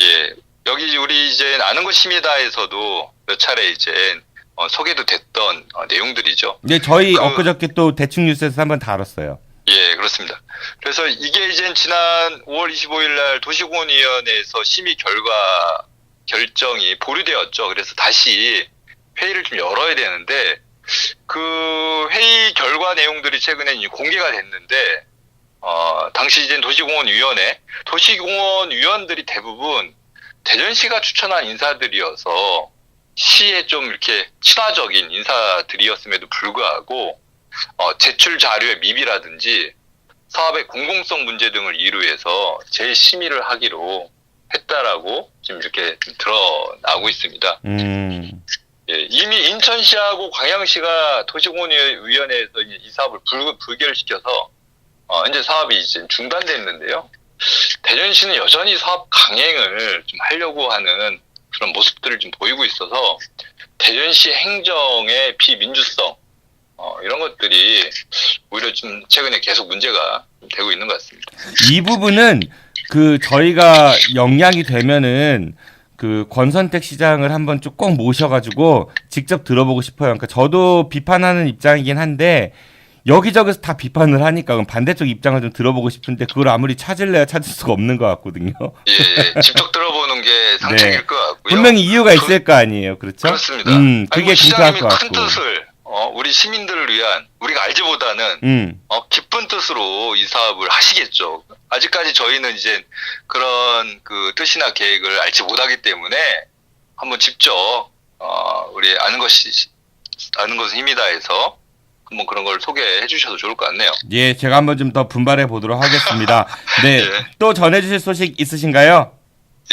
예, 여기 우리 이제 아는 것입니다에서도 몇 차례 이제 소개도 됐던 내용들이죠.
네, 저희 엊그저께 또 대충 뉴스에서 한번 다뤘어요.
예, 그렇습니다. 그래서 이게 이제 지난 5월 25일 날 도시공원위원회에서 심의 결정이 보류되었죠. 그래서 다시 회의를 좀 열어야 되는데 그 회의 결과 내용들이 최근에 이제 공개가 됐는데 당시 이제 도시공원 위원들이 대부분 대전시가 추천한 인사들이어서 시에 좀 이렇게 친화적인 인사들이었음에도 불구하고 제출 자료의 미비라든지 사업의 공공성 문제 등을 이유해서 재심의를 하기로 했다라고 지금 이렇게 좀 드러나고 있습니다. 예, 이미 인천시하고 광양시가 도시공원위원회에서 이 사업을 불결시켜서 이제 사업이 이제 중단됐는데요. 대전시는 여전히 사업 강행을 좀 하려고 하는 그런 모습들을 좀 보이고 있어서 대전시 행정의 비민주성 이런 것들이 오히려 좀 최근에 계속 문제가 되고 있는 것 같습니다.
이 부분은 그 저희가 영향이 되면은 그 권선택 시장을 한번 쭉 꼭 모셔가지고 직접 들어보고 싶어요. 그러니까 저도 비판하는 입장이긴 한데 여기저기서 다 비판을 하니까 그럼 반대쪽 입장을 좀 들어보고 싶은데 그걸 아무리 찾을 수가 없는 것 같거든요.
예, 직접 들어보는 게 상책일
네.
것 같고요.
분명히 이유가 있을 거 아니에요, 그렇죠?
그렇습니다.
그게
시장님이
궁금할 것
큰
같고.
뜻을 우리 시민들을 위한 우리가 알지보다는 깊은 뜻으로 이 사업을 하시겠죠. 아직까지 저희는 이제 그런 그 뜻이나 계획을 알지 못하기 때문에 한번 직접 우리 아는 것은 힘이다해서 한번 그런 걸 소개해 주셔도 좋을 것 같네요.
예, 제가 한번 좀 더 분발해 보도록 하겠습니다. 네,
예.
또 전해주실 소식 있으신가요?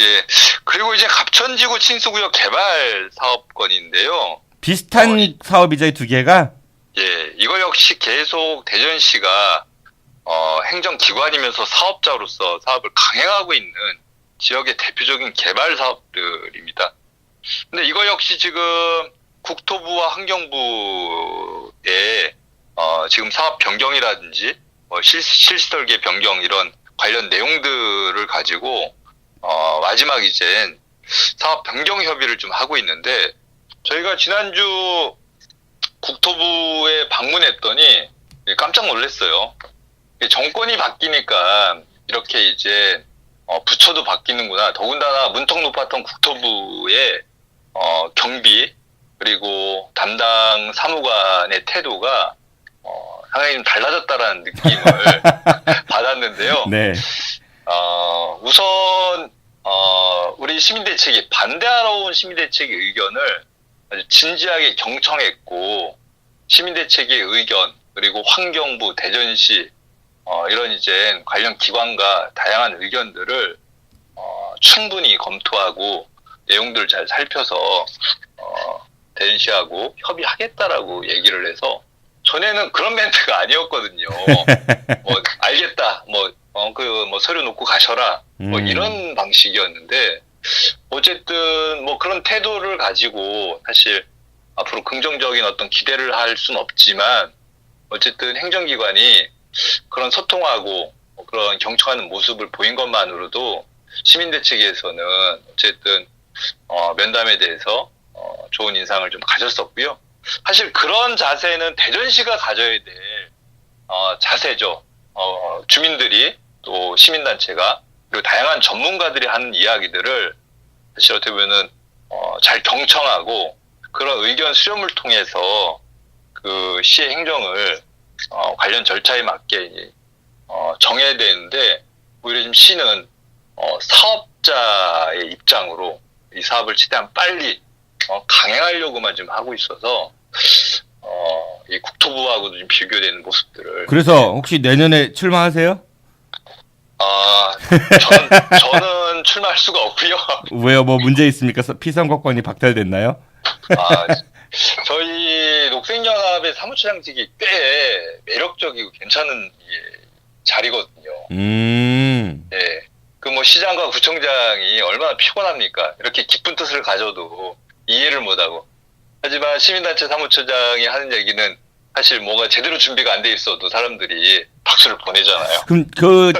예. 그리고 이제 갑천지구 친수구역 개발 사업건인데요.
비슷한 사업이죠, 이 두 개가?
예, 이거 역시 계속 대전시가 행정기관이면서 사업자로서 사업을 강행하고 있는 지역의 대표적인 개발 사업들입니다. 근데 이거 역시 지금 국토부와 환경부에 지금 사업 변경이라든지 실시설계 변경 이런 관련 내용들을 가지고 마지막 이제 사업 변경 협의를 좀 하고 있는데 저희가 지난주 국토부에 방문했더니 깜짝 놀랐어요. 정권이 바뀌니까 이렇게 이제 부처도 바뀌는구나. 더군다나 문턱 높았던 국토부의 경비 그리고 담당 사무관의 태도가 상당히 좀 달라졌다라는 느낌을 받았는데요.
네.
우선 우리 시민대책위 반대하러 온 시민대책위 의견을 아주 진지하게 경청했고 시민대책위의 의견 그리고 환경부 대전시 이런 이제 관련 기관과 다양한 의견들을 충분히 검토하고 내용들을 잘 살펴서 대전시하고 협의하겠다라고 얘기를 해서 전에는 그런 멘트가 아니었거든요. 뭐 알겠다, 뭐 서류 놓고 가셔라, 뭐 이런 방식이었는데 어쨌든 뭐 그런 태도를 가지고 사실 앞으로 긍정적인 어떤 기대를 할 수는 없지만 어쨌든 행정기관이 그런 소통하고 그런 경청하는 모습을 보인 것만으로도 시민대책위에서는 어쨌든 면담에 대해서 좋은 인상을 좀 가졌었고요. 사실 그런 자세는 대전시가 가져야 될 자세죠. 주민들이 또 시민단체가 그리고 다양한 전문가들이 하는 이야기들을 사실 어떻게 보면은 잘 경청하고 그런 의견 수렴을 통해서 그 시의 행정을 관련 절차에 맞게 정해야 되는데 오히려 지금 시는 사업자의 입장으로 이 사업을 최대한 빨리 강행하려고만 좀 하고 있어서 이 국토부하고도 좀 비교되는 모습들을.
그래서 혹시 내년에 출마하세요?
저는 출마할 수가 없고요.
왜요? 뭐 문제 있습니까? 피선거권이 박탈됐나요?
저희 녹색연합의 사무처장직이 꽤 매력적이고 괜찮은 자리거든요. 네. 그 뭐 시장과 구청장이 얼마나 피곤합니까? 이렇게 깊은 뜻을 가져도 이해를 못하고. 하지만 시민단체 사무처장이 하는 얘기는 사실 뭐가 제대로 준비가 안 돼 있어도 사람들이 박수를 보내잖아요.
그럼 그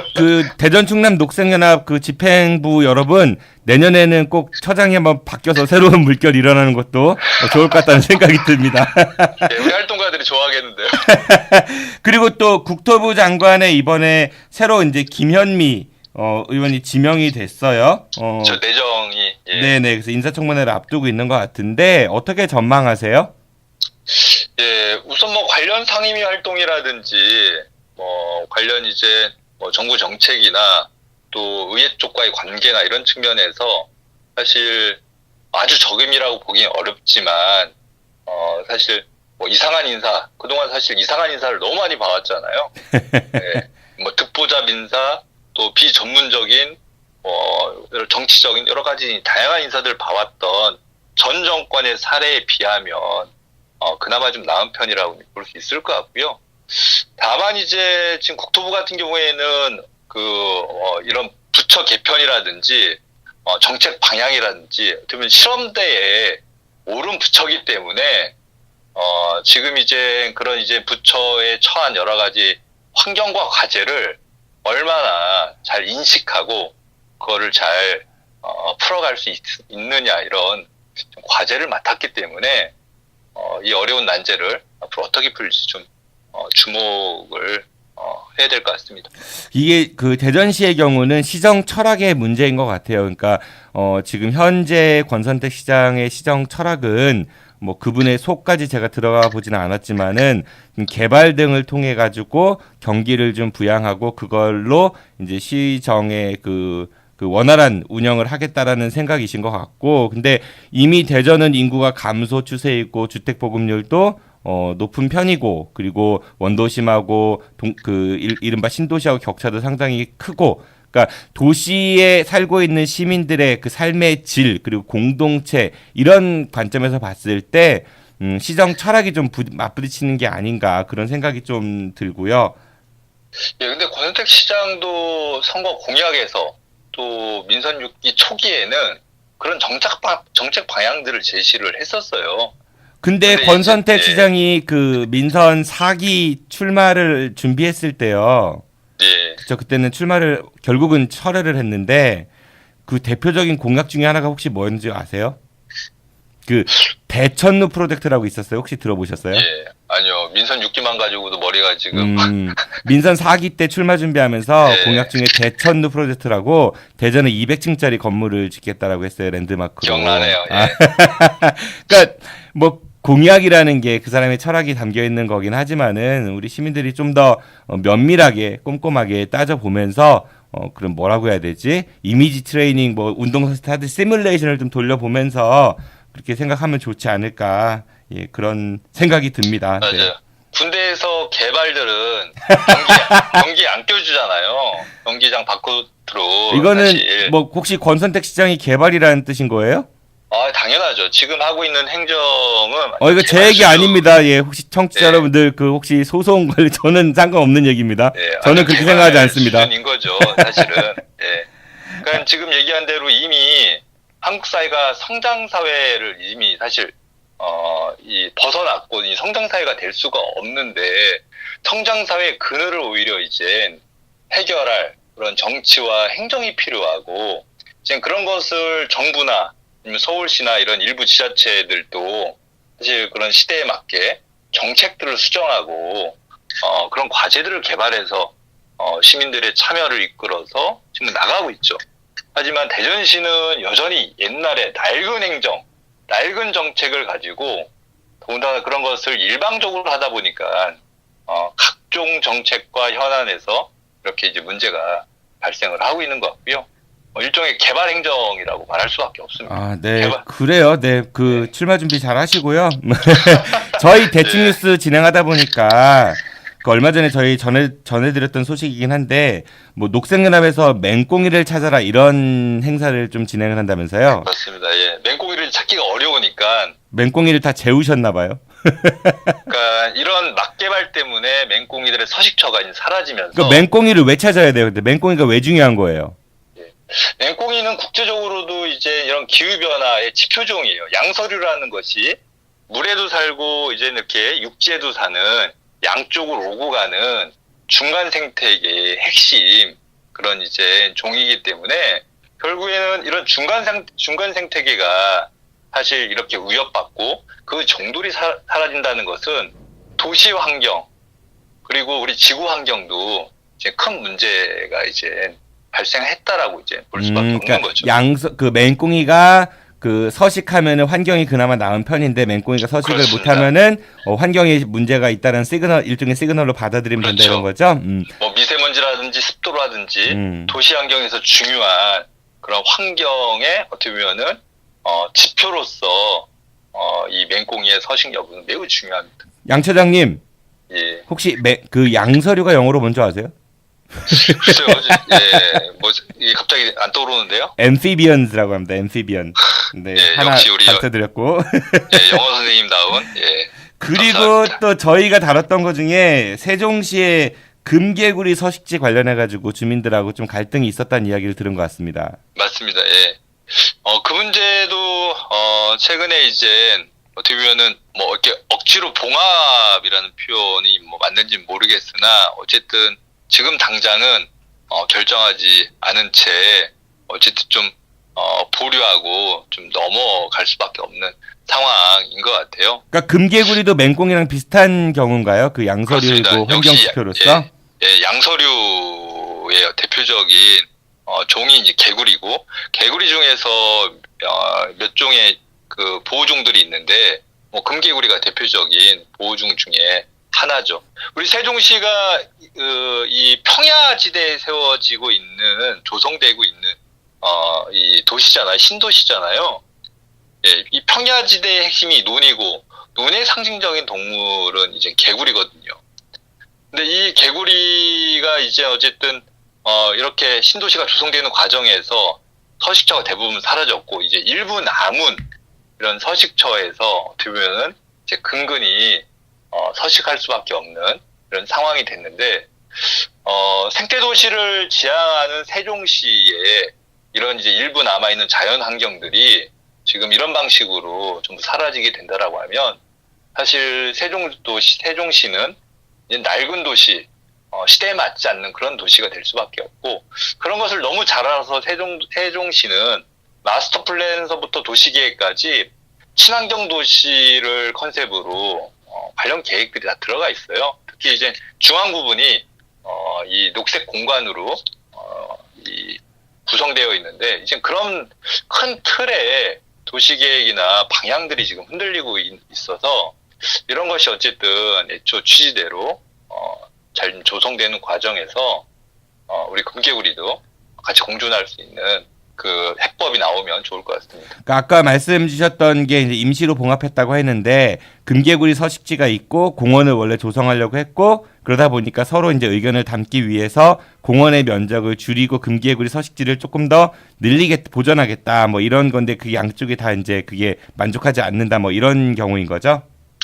대전 충남 녹색연합 그 집행부 여러분 내년에는 꼭 처장이 한번 바뀌어서 새로운 물결이 일어나는 것도 좋을 것 같다는 생각이 듭니다.
네, 우리 활동가들이 좋아하겠는데요.
그리고 또 국토부 장관에 이번에 새로 이제 김현미 의원이 지명이 됐어요.
저 내정이. 예.
네네. 그래서 인사청문회를 앞두고 있는 것 같은데 어떻게 전망하세요?
예, 우선 뭐 관련 상임위 활동이라든지 뭐 관련 이제 뭐 정부 정책이나 또 의회 쪽과의 관계나 이런 측면에서 사실 아주 적임이라고 보기는 어렵지만 사실 뭐 이상한 인사 그동안 사실 이상한 인사를 너무 많이 봐왔잖아요. 예, 뭐 듣보잡 인사 또 비전문적인 정치적인 여러 가지 다양한 인사들을 봐왔던 전 정권의 사례에 비하면 그나마 좀 나은 편이라고 볼 수 있을 것 같고요. 다만 이제 지금 국토부 같은 경우에는 이런 부처 개편이라든지 정책 방향이라든지 어떻게 보면 실험대에 오른 부처기 때문에 지금 이제 그런 이제 부처에 처한 여러 가지 환경과 과제를 얼마나 잘 인식하고 그거를 잘 풀어갈 수 있느냐 이런 과제를 맡았기 때문에 이 어려운 난제를 앞으로 어떻게 풀지 좀 주목을 해야 될 것 같습니다.
이게 그 대전시의 경우는 시정 철학의 문제인 것 같아요. 그러니까 지금 현재 권선택 시장의 시정 철학은 뭐 그분의 속까지 제가 들어가 보지는 않았지만은 개발 등을 통해 가지고 경기를 좀 부양하고 그걸로 이제 시정의 그 원활한 운영을 하겠다라는 생각이신 것 같고, 근데 이미 대전은 인구가 감소 추세이고 주택 보급률도 높은 편이고, 그리고 원도심하고 이른바 신도시하고 격차도 상당히 크고, 그러니까 도시에 살고 있는 시민들의 그 삶의 질 그리고 공동체 이런 관점에서 봤을 때 시정 철학이 좀 맞부딪히는 게 아닌가 그런 생각이 좀 들고요.
예, 근데 권선택 시장도 선거 공약에서 또 민선 6기 초기에는 그런 정책 방향들을 제시를 했었어요.
근데 권선택 시장이 그 민선 4기 출마를 준비했을 때요.
네.
그쵸, 그때는 출마를 결국은 철회를 했는데 그 대표적인 공약 중에 하나가 혹시 뭔지 아세요? 그 대천루 프로젝트라고 있었어요. 혹시 들어보셨어요?
예. 아니요. 민선 6기만 가지고도 머리가 지금
민선 4기 때 출마 준비하면서
네.
공약 중에 대천루 프로젝트라고 대전에 200층짜리 건물을 짓겠다라고 했어요. 랜드마크로.
기억나네요. 예.
그러니까 뭐 공약이라는 게 그 사람의 철학이 담겨 있는 거긴 하지만은 우리 시민들이 좀 더 면밀하게 꼼꼼하게 따져보면서 그럼 뭐라고 해야 되지? 이미지 트레이닝 뭐 운동선수 하듯 시뮬레이션을 좀 돌려보면서 그렇게 생각하면 좋지 않을까. 예, 그런 생각이 듭니다.
맞아요.
네.
군대에서 개발들은 경기에 안 껴주잖아요. 경기장 밖으로.
이거는
사실.
뭐 혹시 권선택 시장이 개발이라는 뜻인 거예요?
당연하죠. 지금 하고 있는 행정은.
이거 제 얘기 아닙니다. 예, 혹시 청취자 여러분들 그 혹시 소송 관리 저는 상관없는 얘기입니다.
네,
저는 그렇게 생각하지 않습니다.
수준인 거죠, 사실은. 예. 그러니까 지금 얘기한 대로 이미 한국 사회가 성장 사회를 이미 사실 벗어났고 이 성장 사회가 될 수가 없는데 성장 사회의 그늘을 오히려 이제 해결할 그런 정치와 행정이 필요하고 지금 그런 것을 정부나 아니면 서울시나 이런 일부 지자체들도 사실 그런 시대에 맞게 정책들을 수정하고 그런 과제들을 개발해서 시민들의 참여를 이끌어서 지금 나가고 있죠. 하지만 대전시는 여전히 옛날에 낡은 행정, 낡은 정책을 가지고 더군다나 그런 것을 일방적으로 하다 보니까 각종 정책과 현안에서 이렇게 이제 문제가 발생을 하고 있는 것 같고요. 일종의 개발 행정이라고 말할 수밖에 없습니다.
아, 네. 그래요. 네. 출마 준비 잘 하시고요. 저희 대충 뉴스 진행하다 보니까 얼마 전에 저희 전해드렸던 소식이긴 한데 뭐 녹색연합에서 맹꽁이를 찾아라 이런 행사를 좀 진행을 한다면서요?
맞습니다. 예. 맹꽁이를 찾기가 어려우니까
맹꽁이를 다 재우셨나 봐요.
그러니까 이런 막개발 때문에 맹꽁이들의 서식처가 이제 사라지면서
그러니까 맹꽁이를 왜 찾아야 돼요? 근데 맹꽁이가 왜 중요한 거예요?
맹꽁이는 국제적으로도 이제 이런 기후변화의 지표종이에요. 양서류라는 것이 물에도 살고 이제 이렇게 육지에도 사는 양쪽으로 오고 가는 중간 생태계의 핵심 그런 이제 종이기 때문에 결국에는 이런 중간 생태계가 사실 이렇게 위협받고 그 종들이 사라진다는 것은 도시 환경 그리고 우리 지구 환경도 이제 큰 문제가 이제 발생했다라고 이제 볼 수밖에 없는 거죠.
그 맹꽁이가 서식하면은 환경이 그나마 나은 편인데 맹꽁이가 서식을
그렇습니다.
못하면은 환경에 문제가 있다는 일종의 시그널로 받아들이면 된다 이런 거죠.
뭐 미세먼지라든지 습도라든지 도시 환경에서 중요한 그런 환경의 어떻게 보면은 지표로서 이 맹꽁이의 서식 여부는 매우 중요합니다.
양 차장님,
예.
혹시 양서류가 영어로 뭔지 아세요?
글쎄요, 이게 갑자기 안 떠오르는데요?
amphibians라고 합니다. amphibian. 네,
예,
하나
역시 우리
가르쳐드렸고.
예, 영어 선생님다운. 예.
그리고
감사합니다.
또 저희가 다뤘던 것 중에 세종시의 금개구리 서식지 관련해가지고 주민들하고 좀 갈등이 있었다는 이야기를 들은 것 같습니다.
맞습니다. 예. 그 문제도 최근에 이제 어떻게 보면은 뭐 이렇게 억지로 봉합이라는 표현이 뭐 맞는지 모르겠으나 어쨌든 지금 당장은 결정하지 않은 채 어쨌든 좀 보류하고 좀 넘어갈 수밖에 없는 상황인 것 같아요.
그러니까 금개구리도 맹꽁이랑 비슷한 경우인가요? 그 양서류고 환경 지표로서?
예, 양서류의 대표적인 종이 이제 개구리고 개구리 중에서 몇 종의 그 보호종들이 있는데 뭐 금개구리가 대표적인 보호종 중에 하나죠. 우리 세종시가 이 평야지대에 세워지고 있는 조성되고 있는 이 도시잖아요. 신도시잖아요. 예, 이 평야지대의 핵심이 논이고 논의 상징적인 동물은 이제 개구리거든요. 근데 이 개구리가 이제 어쨌든 이렇게 신도시가 조성되는 과정에서 서식처가 대부분 사라졌고 이제 일부 남은 이런 서식처에서 어떻게 보면은 이제 근근히 서식할 수밖에 없는 이런 상황이 됐는데 생태 도시를 지향하는 세종시에 이런 이제 일부 남아 있는 자연 환경들이 지금 이런 방식으로 전부 사라지게 된다라고 하면 사실 세종시는 이제 낡은 도시, 시대에 맞지 않는 그런 도시가 될 수밖에 없고 그런 것을 너무 잘 알아서 세종시는 마스터 플랜서부터 도시계획까지 친환경 도시를 컨셉으로 관련 계획들이 다 들어가 있어요. 특히 이제 중앙 부분이 이 녹색 공간으로 이 구성되어 있는데 이제 그런 큰 틀의 도시계획이나 방향들이 지금 흔들리고 있어서 이런 것이 어쨌든 애초 취지대로 잘 조성되는 과정에서 우리 금개구리도 같이 공존할 수 있는 그 해법이 나오면 좋을 것 같습니다.
그러니까 아까 말씀 주셨던 게 이제 임시로 봉합했다고 했는데 금개구리 서식지가 있고 공원을 원래 조성하려고 했고 그러다 보니까 서로 이제 의견을 담기 위해서 공원의 면적을 줄이고 금개구리 서식지를 조금 더 보존하겠다 뭐 이런 건데 그 양쪽이 다 이제 그게 만족하지 않는다 뭐 이런 경우인 거죠?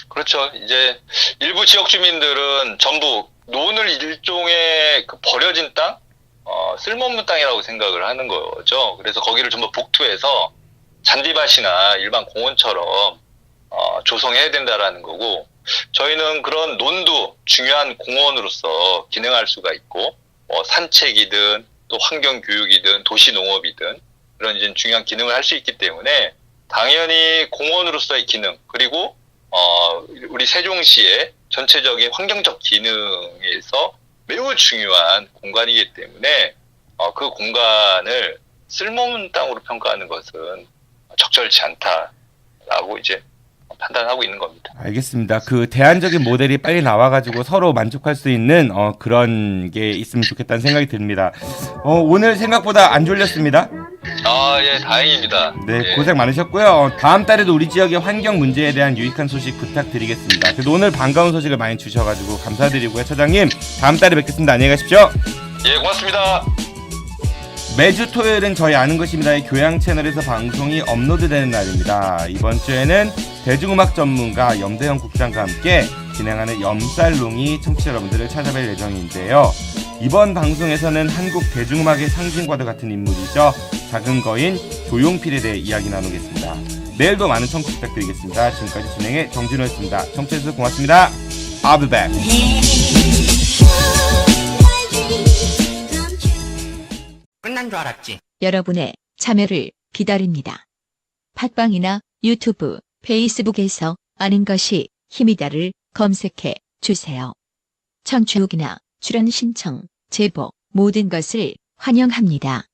그렇죠. 이제 일부 지역 주민들은 전부 논을 일종의 그 버려진 땅, 쓸모없는 땅이라고 생각을 하는 거죠. 그래서 거기를 전부 복투해서 잔디밭이나 일반 공원처럼 조성해야 된다라는 거고 저희는 그런 논도 중요한 공원으로서 기능할 수가 있고 산책이든 또 환경교육이든 도시농업이든 그런 이제 중요한 기능을 할 수 있기 때문에 당연히 공원으로서의 기능 그리고 우리 세종시의 전체적인 환경적 기능에서 매우 중요한 공간이기 때문에 그 공간을 쓸모없는 땅으로 평가하는 것은 적절치 않다라고 것이다라고 이제 판단하고 있는 겁니다.
알겠습니다. 그 대안적인 모델이 빨리 나와가지고 서로 만족할 수 있는 그런 게 있으면 좋겠다는 생각이 듭니다. 오늘 생각보다 안 졸렸습니다.
예, 다행입니다.
네,
예.
고생 많으셨고요. 다음 달에도 우리 지역의 환경 문제에 대한 유익한 소식 부탁드리겠습니다. 그래도 오늘 반가운 소식을 많이 주셔가지고 감사드리고요. 차장님, 다음 달에 뵙겠습니다. 안녕히 가십시오.
예, 고맙습니다.
매주 토요일은 저희 아는 것입니다의 교양 채널에서 방송이 업로드되는 날입니다. 이번 주에는 대중음악 전문가 염대영 국장과 함께 진행하는 염살롱이 청취자 여러분들을 찾아뵐 예정인데요. 이번 방송에서는 한국 대중음악의 상징과도 같은 인물이죠. 작은 거인 조용필에 대해 이야기 나누겠습니다. 내일도 많은 청취 부탁드리겠습니다. 지금까지 진행의 정진호였습니다. 청취해주셔서 고맙습니다. I'll be back.
끝난 줄 알았지.
여러분의 참여를 기다립니다. 팟빵이나 유튜브, 페이스북에서 아는 것이 힘이다를 검색해 주세요. 청취 후기나 출연 신청, 제보 모든 것을 환영합니다.